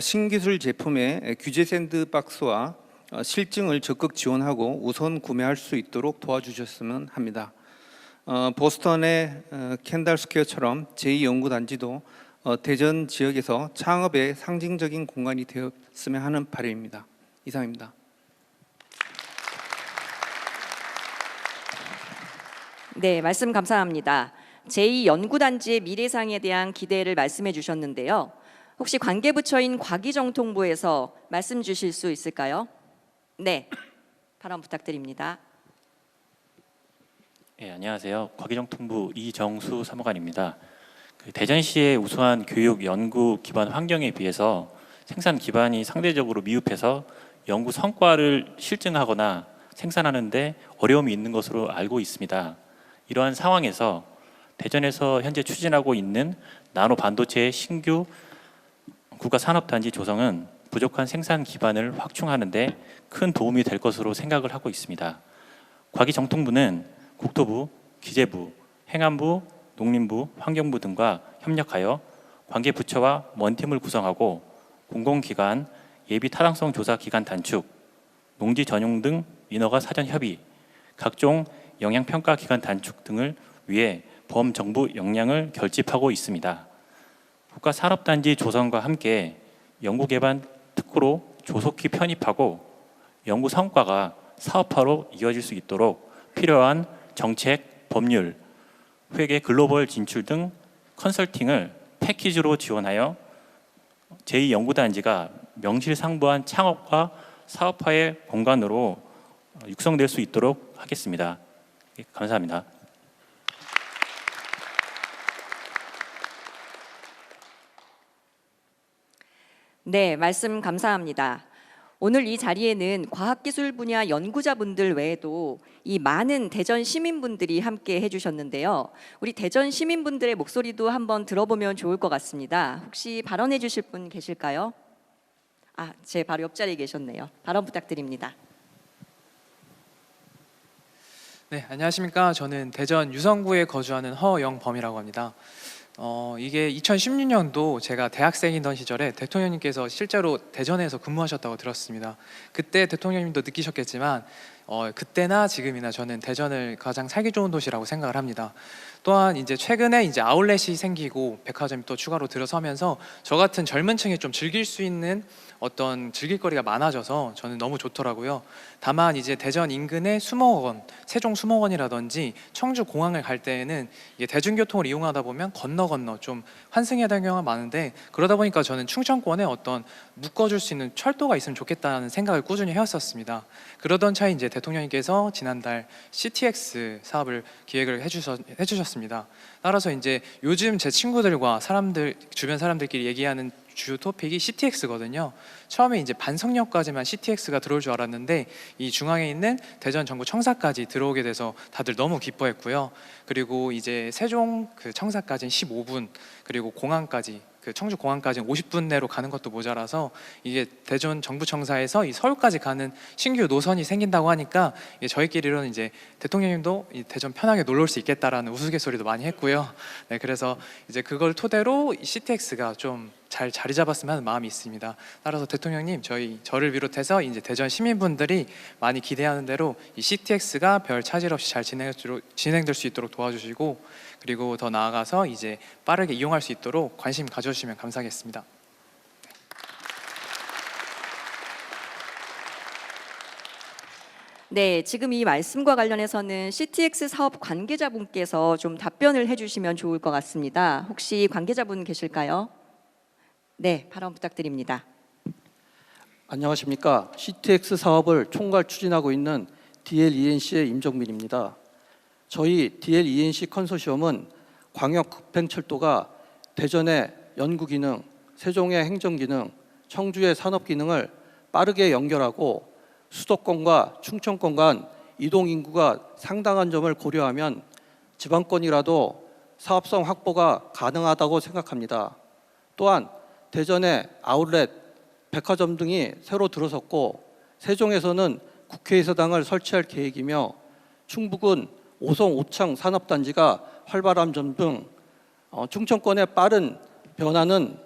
신기술 제품의 규제 샌드박스와 실증을 적극 지원하고 우선 구매할 수 있도록 도와주셨으면 합니다. 보스턴의 캔달 스퀘어처럼 제2연구단지도 대전 지역에서 창업의 상징적인 공간이 되었으면 하는 바람입니다. 이상입니다. 네, 말씀 감사합니다. 제2연구단지의 미래상에 대한 기대를 말씀해 주셨는데요. 혹시 관계부처인 과기정통부에서 말씀 주실 수 있을까요? 네, 발언 부탁드립니다. 네, 안녕하세요. 과기정통부 이정수 사무관입니다. 대전시의 우수한 교육 연구 기반 환경에 비해서 생산 기반이 상대적으로 미흡해서 연구 성과를 실증하거나 생산하는데 어려움이 있는 것으로 알고 있습니다. 이러한 상황에서 대전에서 현재 추진하고 있는 나노 반도체의 신규 국가산업단지 조성은 부족한 생산 기반을 확충하는 데 큰 도움이 될 것으로 생각을 하고 있습니다. 과기정통부는 국토부, 기재부, 행안부, 농림부, 환경부 등과 협력하여 관계 부처와 원팀을 구성하고 공공기관, 예비 타당성 조사 기간 단축, 농지 전용 등 인허가 사전 협의, 각종 영향평가 기간 단축 등을 위해 범정부 역량을 결집하고 있습니다. 국가산업단지 조성과 함께 연구개발 특구로 조속히 편입하고 연구 성과가 사업화로 이어질 수 있도록 필요한 정책, 법률, 회계 글로벌 진출 등 컨설팅을 패키지로 지원하여 제2연구단지가 명실상부한 창업과 사업화의 공간으로 육성될 수 있도록 하겠습니다. 감사합니다. 네, 말씀 감사합니다. 오늘 이 자리에는 과학기술 분야 연구자분들 외에도 이 많은 대전 시민분들이 함께 해주셨는데요. 우리 대전 시민분들의 목소리도 한번 들어보면 좋을 것 같습니다. 혹시 발언해 주실 분 계실까요? 제 바로 옆자리에 계셨네요. 발언 부탁드립니다. 네, 안녕하십니까. 저는 대전 유성구에 거주하는 허영범이라고 합니다. 이게 2016년도 제가 대학생이던 시절에 대통령님께서 실제로 대전에서 근무하셨다고 들었습니다. 그때 대통령님도 느끼셨겠지만 그때나 지금이나 저는 대전을 가장 살기 좋은 도시라고 생각을 합니다. 또한 이제 최근에 이제 아울렛이 생기고 백화점이 또 추가로 들어서면서 저 같은 젊은 층이 좀 즐길 수 있는 어떤 즐길거리가 많아져서 저는 너무 좋더라고요. 다만 이제 대전 인근의 수목원, 세종 수목원이라든지 청주 공항을 갈 때에는 이게 대중교통을 이용하다 보면 건너 좀 환승해야 되는 경우가 많은데, 그러다 보니까 저는 충청권에 어떤 묶어줄 수 있는 철도가 있으면 좋겠다는 생각을 꾸준히 해왔었습니다. 그러던 차에 이제 대통령님께서 지난달 CTX 사업을 기획을 해주셨습니다. 따라서 이제 요즘 제 친구들과 주변 사람들끼리 얘기하는 주요 토픽이 CTX거든요. 처음에 이제 반석역까지만 CTX가 들어올 줄 알았는데 이 중앙에 있는 대전 정부 청사까지 들어오게 돼서 다들 너무 기뻐했고요. 그리고 이제 세종 그 청사까지는 15분, 그리고 공항까지 그 청주 공항까지는 50분 내로 가는 것도 모자라서 이게 대전 정부 청사에서 이 서울까지 가는 신규 노선이 생긴다고 하니까 저희끼리로는 이제 대통령님도 이 대전 편하게 놀러 올 수 있겠다라는 우스갯소리도 많이 했고요. 네, 그래서 이제 그걸 토대로 이 CTX가 좀 잘 자리 잡았으면 하는 마음이 있습니다. 따라서 대통령님, 저를 비롯해서 이제 대전 시민분들이 많이 기대하는 대로 이 CTX가 별 차질 없이 잘 진행될 수 있도록 도와주시고, 그리고 더 나아가서 이제 빠르게 이용할 수 있도록 관심 가져주시면 감사하겠습니다. 네, 지금 이 말씀과 관련해서는 CTX 사업 관계자분께서 좀 답변을 해주시면 좋을 것 같습니다. 혹시 관계자분 계실까요? 네, 발언 부탁드립니다. 안녕하십니까. CTX 사업을 총괄 추진하고 있는 DLENC의 임정민입니다. 저희 DLENC 컨소시엄은 광역급행철도가 대전의 연구기능, 세종의 행정기능, 청주의 산업기능을 빠르게 연결하고 수도권과 충청권 간 이동인구가 상당한 점을 고려하면 지방권이라도 사업성 확보가 가능하다고 생각합니다. 또한 대전에 아울렛, 백화점 등이 새로 들어섰고 세종에서는 국회의사당을 설치할 계획이며 충북은 오송 오창 산업단지가 활발한 점 등 충청권의 빠른 변화는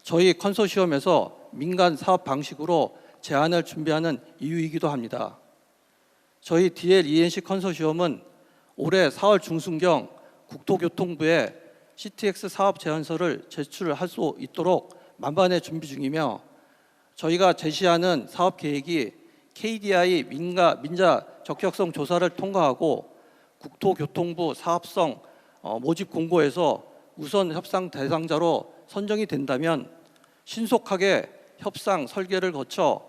저희 컨소시엄에서 민간 사업 방식으로 제안을 준비하는 이유이기도 합니다. 저희 DLENC 컨소시엄은 올해 4월 중순경 국토교통부에 CTX 사업 제안서를 제출할 수 있도록 만반의 준비 중이며, 저희가 제시하는 사업 계획이 KDI 민자 적격성 조사를 통과하고 국토교통부 사업성 모집 공고에서 우선 협상 대상자로 선정이 된다면 신속하게 협상 설계를 거쳐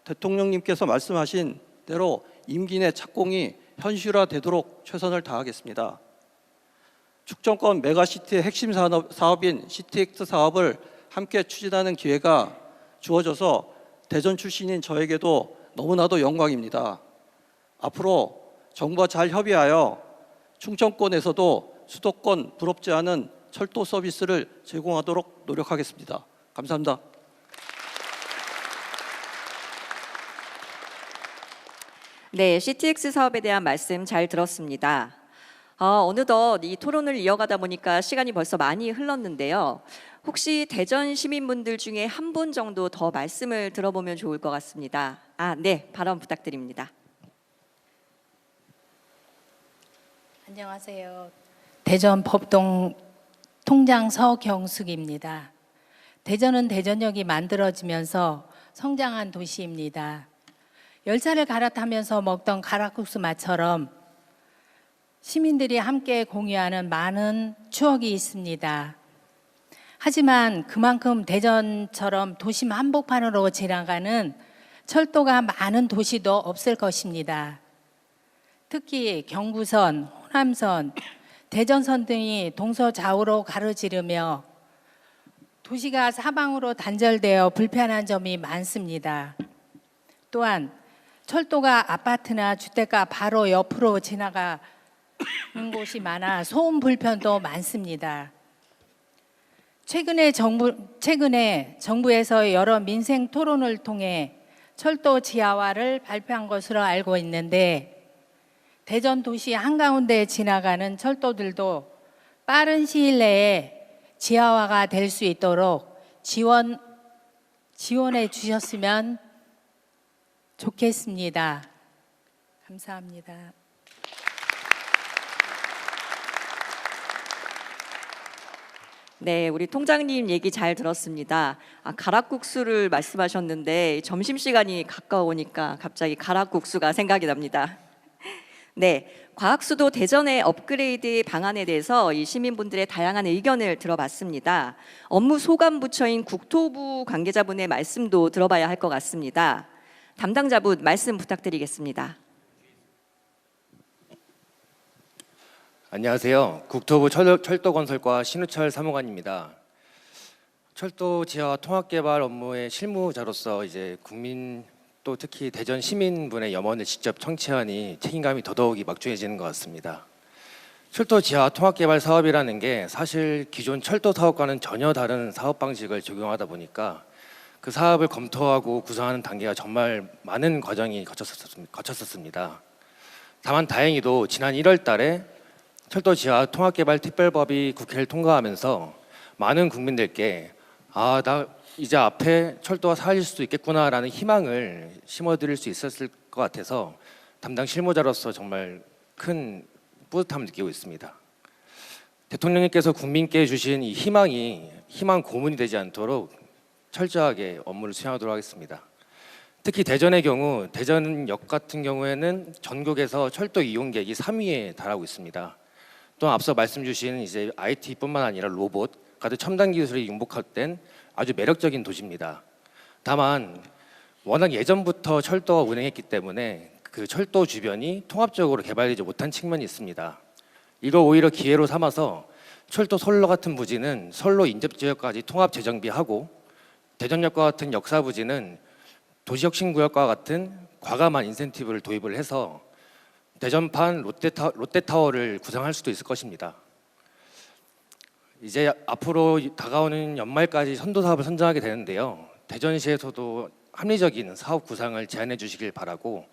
대통령님께서 말씀하신 대로 임기 내 착공이 현실화되도록 최선을 다하겠습니다. 축정권 메가시티의 핵심 사업인 CTX 사업을 함께 추진하는 기회가 주어져서 대전 출신인 저에게도 너무나도 영광입니다. 앞으로 정부와 잘 협의하여 충청권에서도 수도권 부럽지 않은 철도 서비스를 제공하도록 노력하겠습니다. 감사합니다. 네, CTX 사업에 대한 말씀 잘 들었습니다. 어느덧 이 토론을 이어가다 보니까 시간이 벌써 많이 흘렀는데요. 혹시 대전 시민분들 중에 한 분 정도 더 말씀을 들어보면 좋을 것 같습니다. 네, 발언 부탁드립니다. 안녕하세요. 대전 법동 통장 서경숙입니다. 대전은 대전역이 만들어지면서 성장한 도시입니다. 열차를 갈아타면서 먹던 가락국수 맛처럼 시민들이 함께 공유하는 많은 추억이 있습니다. 하지만 그만큼 대전처럼 도심 한복판으로 지나가는 철도가 많은 도시도 없을 것입니다. 특히 경부선, 호남선, 대전선 등이 동서좌우로 가로지르며 도시가 사방으로 단절되어 불편한 점이 많습니다. 또한 철도가 아파트나 주택가 바로 옆으로 지나가는 곳이 많아 소음 불편도 많습니다. 최근에 정부에서 여러 민생 토론을 통해 철도 지하화를 발표한 것으로 알고 있는데 대전 도시 한가운데 지나가는 철도들도 빠른 시일 내에 지하화가 될 수 있도록 지원해 주셨으면 좋겠습니다. 감사합니다. 네, 우리 통장님 얘기 잘 들었습니다. 가락국수를 말씀하셨는데 점심시간이 가까우니까 갑자기 가락국수가 생각이 납니다. 네, 과학수도 대전의 업그레이드 방안에 대해서 이 시민분들의 다양한 의견을 들어봤습니다. 업무 소관 부처인 국토부 관계자분의 말씀도 들어봐야 할 것 같습니다. 담당자분 말씀 부탁드리겠습니다. 안녕하세요. 국토부 철도건설과 신우철 사무관입니다. 철도 지하 통합개발 업무의 실무자로서 이제 국민 또 특히 대전 시민분의 염원을 직접 청취하니 책임감이 더더욱이 막중해지는 것 같습니다. 철도 지하 통합개발 사업이라는 게 사실 기존 철도 사업과는 전혀 다른 사업 방식을 적용하다 보니까 그 사업을 검토하고 구성하는 단계가 정말 많은 과정이 거쳤었습니다. 다만 다행히도 지난 1월 달에 철도 지하 통합개발 특별법이 국회를 통과하면서 많은 국민들께 나 이제 앞에 철도가 사라질 수도 있겠구나라는 희망을 심어드릴 수 있었을 것 같아서 담당 실무자로서 정말 큰 뿌듯함을 느끼고 있습니다. 대통령님께서 국민께 주신 이 희망 고문이 되지 않도록 철저하게 업무를 수행하도록 하겠습니다. 특히 대전의 경우 대전역 같은 경우에는 전국에서 철도 이용객이 3위에 달하고 있습니다. 또 앞서 말씀 주신 이제 IT뿐만 아니라 로봇 같은 첨단 기술이 융복된 아주 매력적인 도시입니다. 다만 워낙 예전부터 철도가 운행했기 때문에 그 철도 주변이 통합적으로 개발되지 못한 측면이 있습니다. 이거 오히려 기회로 삼아서 철도 선로 같은 부지는 선로 인접 지역까지 통합 재정비하고 대전역과 같은 역사 부지는 도시혁신구역과 같은 과감한 인센티브를 도입을 해서 대전판 롯데타워를 구상할 수도 있을 것입니다. 이제 앞으로 다가오는 연말까지 선도사업을 선정하게 되는데요. 대전시에서도 합리적인 사업 구상을 제안해 주시길 바라고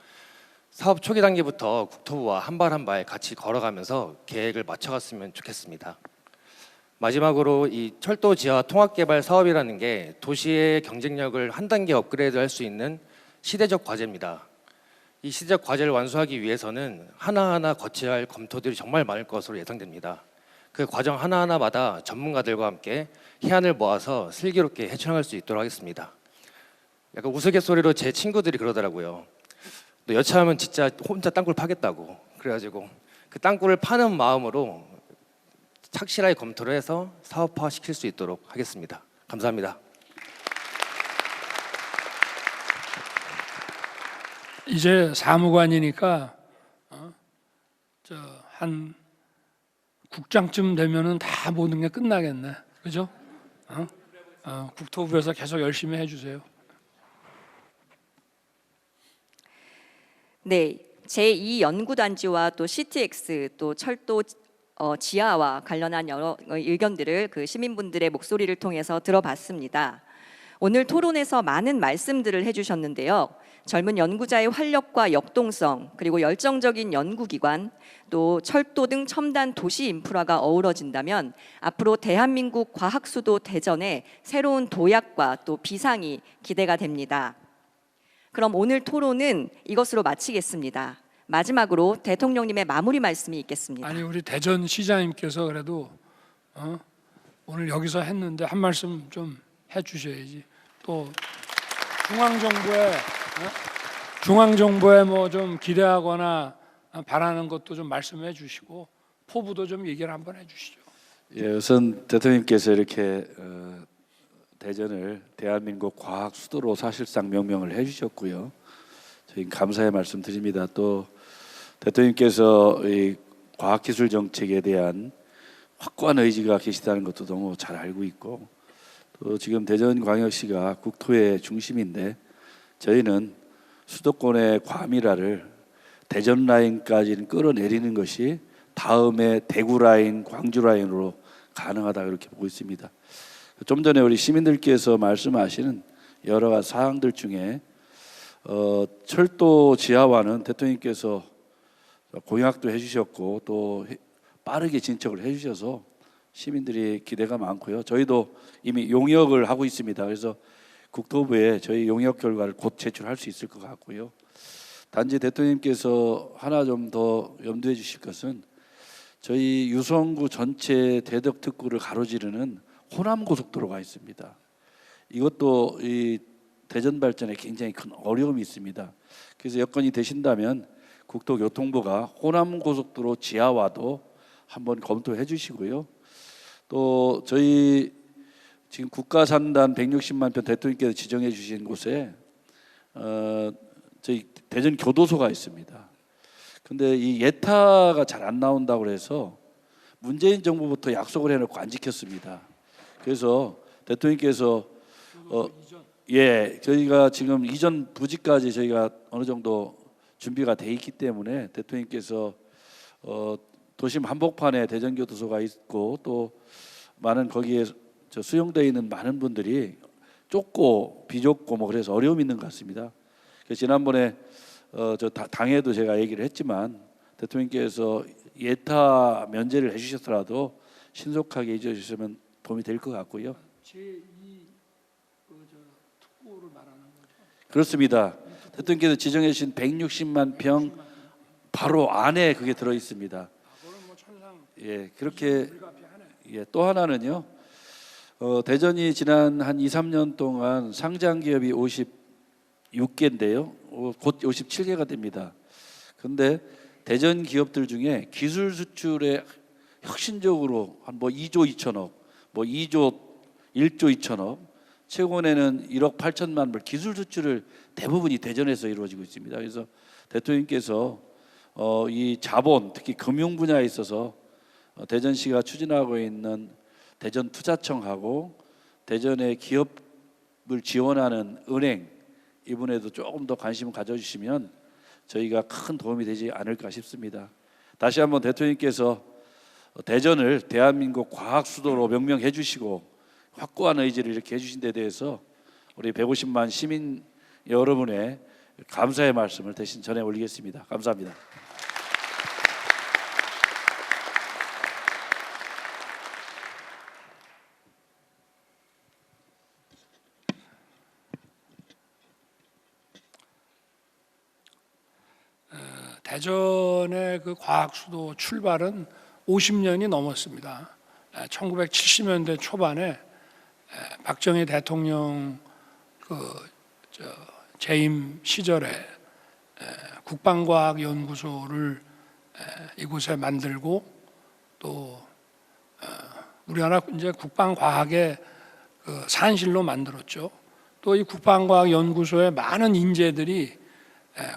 사업 초기 단계부터 국토부와 한 발 한 발 같이 걸어가면서 계획을 맞춰갔으면 좋겠습니다. 마지막으로 이 철도 지하 통합개발 사업이라는 게 도시의 경쟁력을 한 단계 업그레이드할 수 있는 시대적 과제입니다. 이 시대적 과제를 완수하기 위해서는 하나하나 거쳐야 할 검토들이 정말 많을 것으로 예상됩니다. 그 과정 하나하나마다 전문가들과 함께 해안을 모아서 슬기롭게 헤쳐나갈 수 있도록 하겠습니다. 약간 우스갯소리로 제 친구들이 그러더라고요. 너 여차하면 진짜 혼자 땅굴 파겠다고. 그래가지고 그 땅굴을 파는 마음으로 착실하게 검토를 해서 사업화시킬 수 있도록 하겠습니다. 감사합니다. 이제 사무관이니까 한 국장쯤 되면은 다 모든 게 끝나겠네, 그죠? 국토부에서 계속 열심히 해주세요. 네, 제2연구단지와 또 CTX 또 철도 지하와 관련한 여러 의견들을 그 시민분들의 목소리를 통해서 들어봤습니다. 오늘 토론에서 많은 말씀들을 해주셨는데요. 젊은 연구자의 활력과 역동성, 그리고 열정적인 연구기관, 또 철도 등 첨단 도시 인프라가 어우러진다면 앞으로 대한민국 과학수도 대전에 새로운 도약과 또 비상이 기대가 됩니다. 그럼 오늘 토론은 이것으로 마치겠습니다. 마지막으로 대통령님의 마무리 말씀이 있겠습니다. 아니, 우리 대전시장님께서 그래도 오늘 여기서 했는데 한 말씀 좀 해주셔야지. 또 중앙정부에 뭐 좀 기대하거나 바라는 것도 좀 말씀해 주시고 포부도 좀 얘기를 한번 해주시죠. 예, 우선 대통령께서 이렇게 대전을 대한민국 과학 수도로 사실상 명명을 해주셨고요. 저희 감사의 말씀드립니다. 또 대통령께서 이 과학기술 정책에 대한 확고한 의지가 계시다는 것도 너무 잘 알고 있고, 또 지금 대전광역시가 국토의 중심인데 저희는 수도권의 과밀화를 대전 라인까지는 끌어내리는 것이 다음에 대구 라인, 광주 라인으로 가능하다 그렇게 보고 있습니다. 좀 전에 우리 시민들께서 말씀하시는 여러 가지 사항들 중에 철도 지하화는 대통령께서 공약도 해주셨고 또 빠르게 진척을 해주셔서 시민들이 기대가 많고요. 저희도 이미 용역을 하고 있습니다. 그래서 국토부에 저희 용역 결과를 곧 제출할 수 있을 것 같고요. 단지 대통령께서 하나 좀 더 염두해 주실 것은 저희 유성구 전체 대덕 특구를 가로지르는 호남 고속도로가 있습니다. 이것도 이 대전 발전에 굉장히 큰 어려움이 있습니다. 그래서 여건이 되신다면 국토교통부가 호남 고속도로 지하화도 한번 검토해 주시고요. 또 저희 지금 국가산단 160만 편 대통령께서 지정해 주신 곳에 저희 대전 교도소가 있습니다. 근데 이 예타가 잘 안 나온다고 해서 문재인 정부부터 약속을 해놓고 안 지켰습니다. 그래서 대통령께서 저희가 지금 이전 부지까지 저희가 어느 정도 준비가 돼 있기 때문에 대통령께서 도심 한복판에 대전교도소가 있고 또 많은 거기에 수용되어 있는 많은 분들이 좁고 비좁고 뭐 그래서 어려움이 있는 것 같습니다. 그래서 지난번에 당에도 제가 얘기를 했지만 대통령께서 예타 면제를 해주셨더라도 신속하게 해주시면 도움이 될 것 같고요. 제2 특구를 말하는 거죠. 그렇습니다. 대통령께서 지정해 주신 160만 평 바로 안에 그게 들어 있습니다. 예, 그렇게 또 하나는요. 대전이 지난 한 2, 3년 동안 상장 기업이 56개인데요. 곧 57개가 됩니다. 그런데 대전 기업들 중에 기술 수출에 혁신적으로 한 2조 2천억, 2조 1조 2천억, 최고에는 1억 8천만 불 기술 수출을 대부분이 대전에서 이루어지고 있습니다. 그래서 대통령께서 이 자본, 특히 금융 분야에 있어서 대전시가 추진하고 있는 대전 투자청하고 대전의 기업을 지원하는 은행 이분에도 조금 더 관심을 가져주시면 저희가 큰 도움이 되지 않을까 싶습니다. 다시 한번 대통령께서 대전을 대한민국 과학 수도로 명명해 주시고 확고한 의지를 이렇게 해주신 데 대해서 우리 150만 시민 여러분의 감사의 말씀을 대신 전해 올리겠습니다. 감사합니다. 대전의 그 과학수도 출발은 50년이 넘었습니다. 1970년대 초반에 박정희 대통령 재임 시절에 국방과학연구소를 이곳에 만들고 또 우리나라 이제 국방과학의 산실로 만들었죠. 또 이 국방과학연구소에 많은 인재들이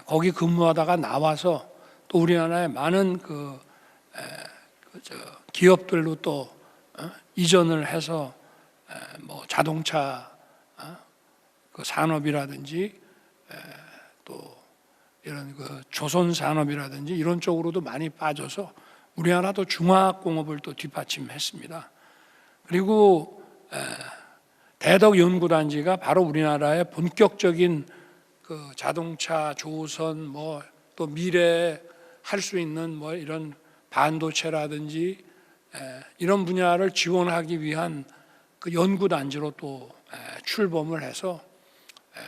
거기 근무하다가 나와서 또 우리나라의 많은 기업들로 또 이전을 해서 뭐 자동차 그 산업이라든지 또 이런 그 조선 산업이라든지 이런 쪽으로도 많이 빠져서 우리나라도 중화학공업을 또 뒷받침했습니다. 그리고 대덕연구단지가 바로 우리나라의 본격적인 그 자동차, 조선, 뭐 또 미래에 할 수 있는 뭐 이런 반도체라든지 이런 분야를 지원하기 위한 그 연구단지로 또 출범을 해서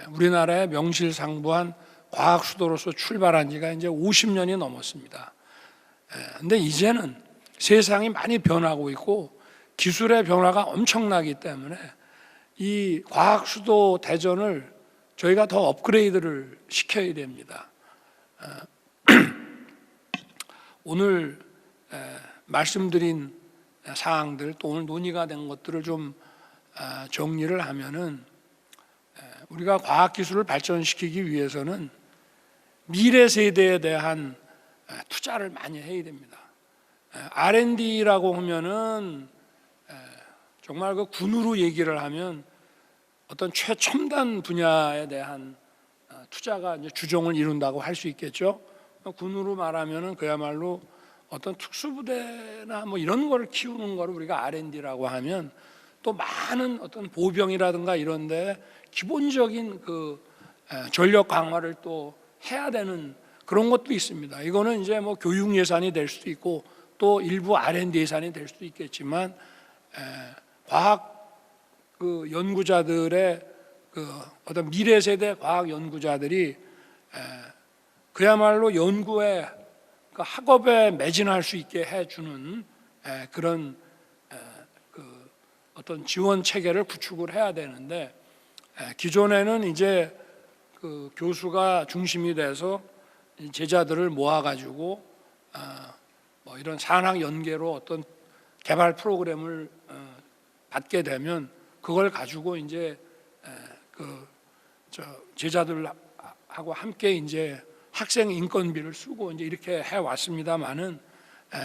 우리나라의 명실상부한 과학수도로서 출발한 지가 이제 50년이 넘었습니다. 근데 이제는 세상이 많이 변하고 있고 기술의 변화가 엄청나기 때문에 이 과학수도 대전을 저희가 더 업그레이드를 시켜야 됩니다. 오늘 말씀드린 사항들 또 오늘 논의가 된 것들을 좀 정리를 하면은 우리가 과학기술을 발전시키기 위해서는 미래 세대에 대한 투자를 많이 해야 됩니다. R&D라고 하면은 정말 그 군으로 얘기를 하면 어떤 최첨단 분야에 대한 투자가 이제 주종을 이룬다고 할 수 있겠죠. 군으로 말하면은 그야말로 어떤 특수부대나 뭐 이런 거를 키우는 거를 우리가 R&D라고 하면 또 많은 어떤 보병이라든가 이런데 기본적인 그 전력 강화를 또 해야 되는 그런 것도 있습니다. 이거는 이제 뭐 교육 예산이 될 수도 있고 또 일부 R&D 예산이 될 수도 있겠지만 과학 그 연구자들의 그 어떤 미래 세대 과학 연구자들이 그야말로 연구에 그 학업에 매진할 수 있게 해주는 그런 그 어떤 지원 체계를 구축을 해야 되는데 기존에는 이제 그 교수가 중심이 돼서 제자들을 모아가지고 뭐 이런 산학 연계로 어떤 개발 프로그램을 받게 되면 그걸 가지고 이제 제자들하고 함께 이제 학생 인건비를 쓰고 이제 이렇게 해 왔습니다만은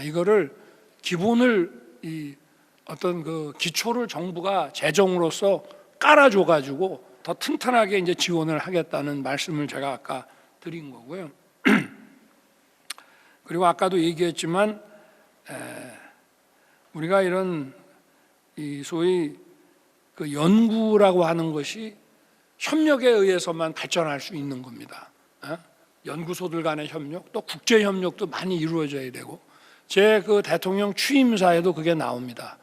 이거를 기본을 이 어떤 그 기초를 정부가 재정으로서 깔아줘 가지고 더 튼튼하게 이제 지원을 하겠다는 말씀을 제가 아까 드린 거고요. 그리고 아까도 얘기했지만 우리가 이런 이 소위 그 연구라고 하는 것이 협력에 의해서만 발전할 수 있는 겁니다. 연구소들 간의 협력, 또 국제 협력도 많이 이루어져야 되고 제 그 대통령 취임사에도 그게 나옵니다.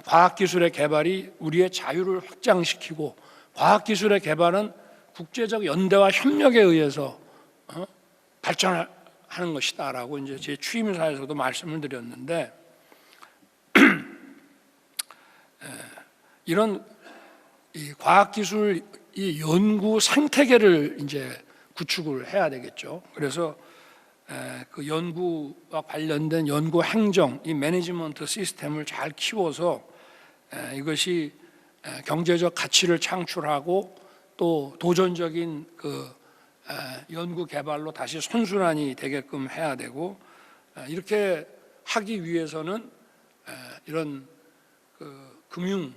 과학기술의 개발이 우리의 자유를 확장시키고 과학기술의 개발은 국제적 연대와 협력에 의해서 발전하는 것이다라고 이제 제 취임사에서도 말씀을 드렸는데 이런 이 과학기술 이 연구 생태계를 이제 구축을 해야 되겠죠. 그래서 그 연구와 관련된 연구 행정, 이 매니지먼트 시스템을 잘 키워서 이것이 경제적 가치를 창출하고 또 도전적인 그 연구 개발로 다시 선순환이 되게끔 해야 되고 이렇게 하기 위해서는 이런 그 금융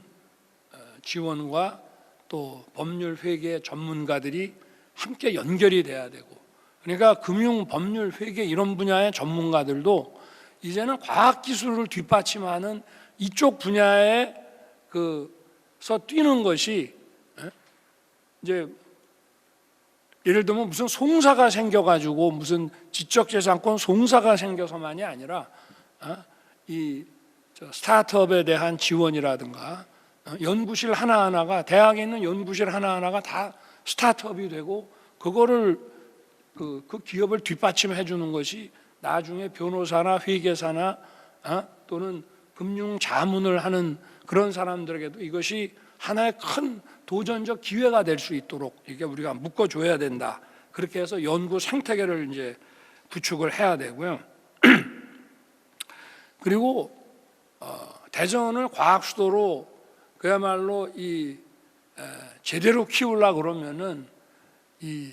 지원과 또 법률 회계 전문가들이 함께 연결이 돼야 되고 그러니까 금융 법률 회계 이런 분야의 전문가들도 이제는 과학 기술을 뒷받침하는 이쪽 분야에 그서 뛰는 것이 이제 예를 들면 무슨 송사가 생겨가지고 무슨 지적재산권 송사가 생겨서만이 아니라 이 스타트업에 대한 지원이라든가 연구실 하나하나가 대학에 있는 연구실 하나하나가 다 스타트업이 되고 그거를 그 기업을 뒷받침해 주는 것이 나중에 변호사나 회계사나 또는 금융 자문을 하는 그런 사람들에게도 이것이 하나의 큰 도전적 기회가 될 수 있도록 이게 우리가 묶어줘야 된다. 그렇게 해서 연구 생태계를 이제 구축을 해야 되고요. 그리고 대전을 과학 수도로 그야말로 이 제대로 키우려 그러면은 이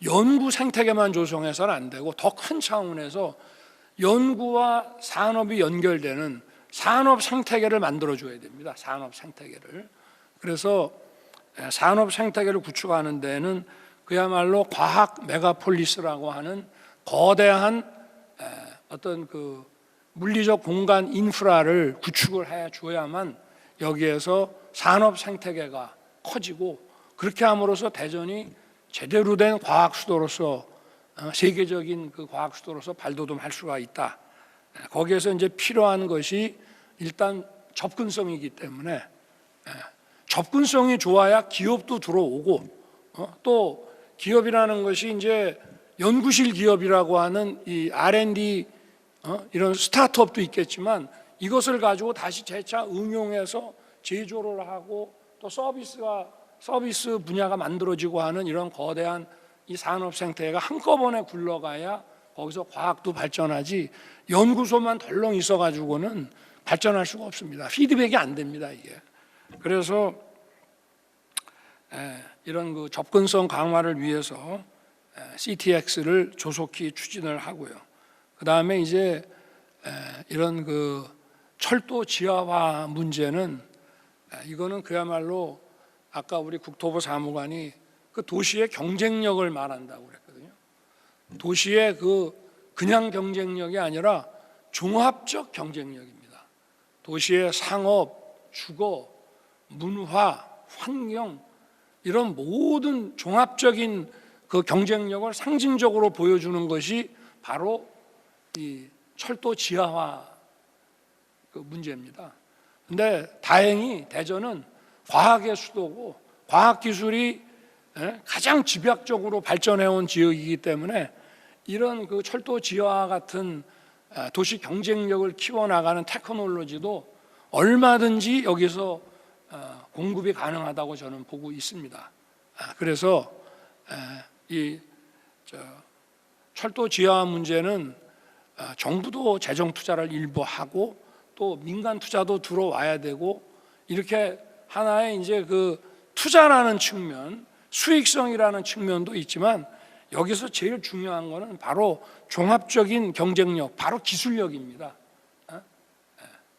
연구 생태계만 조성해서는 안 되고 더 큰 차원에서 연구와 산업이 연결되는 산업 생태계를 만들어줘야 됩니다. 산업 생태계를. 그래서 산업 생태계를 구축하는 데는 그야말로 과학 메가폴리스라고 하는 거대한 어떤 그 물리적 공간 인프라를 구축을 해 줘야만 여기에서 산업 생태계가 커지고, 그렇게 함으로써 대전이 제대로 된 과학 수도로서 세계적인 그 과학 수도로서 발돋움할 수가 있다. 거기에서 이제 필요한 것이 일단 접근성이기 때문에 접근성이 좋아야 기업도 들어오고, 또 기업이라는 것이 이제 연구실 기업이라고 하는 이 R&D 이런 스타트업도 있겠지만, 이것을 가지고 다시 재차 응용해서 제조를 하고 또 서비스 분야가 만들어지고 하는 이런 거대한 이 산업 생태계가 한꺼번에 굴러가야 거기서 과학도 발전하지, 연구소만 덜렁 있어 가지고는 발전할 수가 없습니다. 피드백이 안 됩니다, 이게. 그래서 이런 그 접근성 강화를 위해서 CTX를 조속히 추진을 하고요. 그 다음에 이제 이런 그 철도 지하화 문제는 이거는 그야말로 아까 우리 국토부 사무관이 그 도시의 경쟁력을 말한다고 그랬거든요. 도시의 그냥 경쟁력이 아니라 종합적 경쟁력입니다. 도시의 상업, 주거, 문화, 환경 이런 모든 종합적인 그 경쟁력을 상징적으로 보여주는 것이 바로 이 철도 지하화 그 문제입니다. 근데 다행히 대전은 과학의 수도고 과학기술이 가장 집약적으로 발전해온 지역이기 때문에 이런 그 철도 지하화 같은 도시 경쟁력을 키워나가는 테크놀로지도 얼마든지 여기서 공급이 가능하다고 저는 보고 있습니다. 그래서 이 철도 지하화 문제는 정부도 재정 투자를 일부 하고 또 민간 투자도 들어와야 되고, 이렇게 하나의 이제 그 투자라는 측면, 수익성이라는 측면도 있지만, 여기서 제일 중요한 거는 바로 종합적인 경쟁력, 바로 기술력입니다.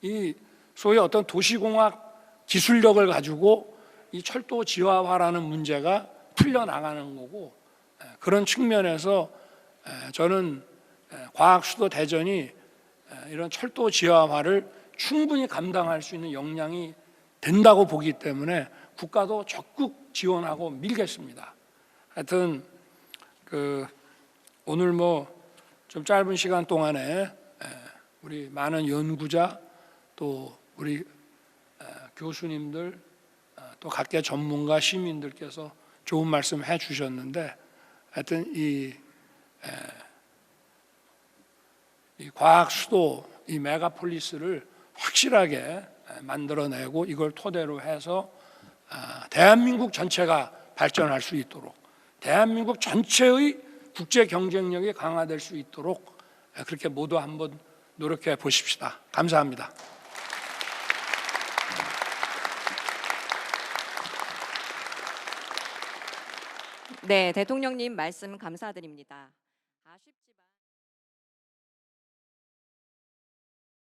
이 소위 어떤 도시공학 기술력을 가지고 이 철도 지하화라는 문제가 풀려나가는 거고, 그런 측면에서 저는 과학 수도 대전이 이런 철도 지하화를 충분히 감당할 수 있는 역량이 된다고 보기 때문에 국가도 적극 지원하고 밀겠습니다. 하여튼 오늘 뭐 좀 짧은 시간 동안에 우리 많은 연구자 또 우리 교수님들 또 각계 전문가 시민들께서 좋은 말씀 해주셨는데, 하여튼 이 과학 수도, 이 메가폴리스를 확실하게 만들어내고 이걸 토대로 해서 대한민국 전체가 발전할 수 있도록, 대한민국 전체의 국제 경쟁력이 강화될 수 있도록 그렇게 모두 한번 노력해 보십시다. 감사합니다. 네, 대통령님 말씀 감사드립니다.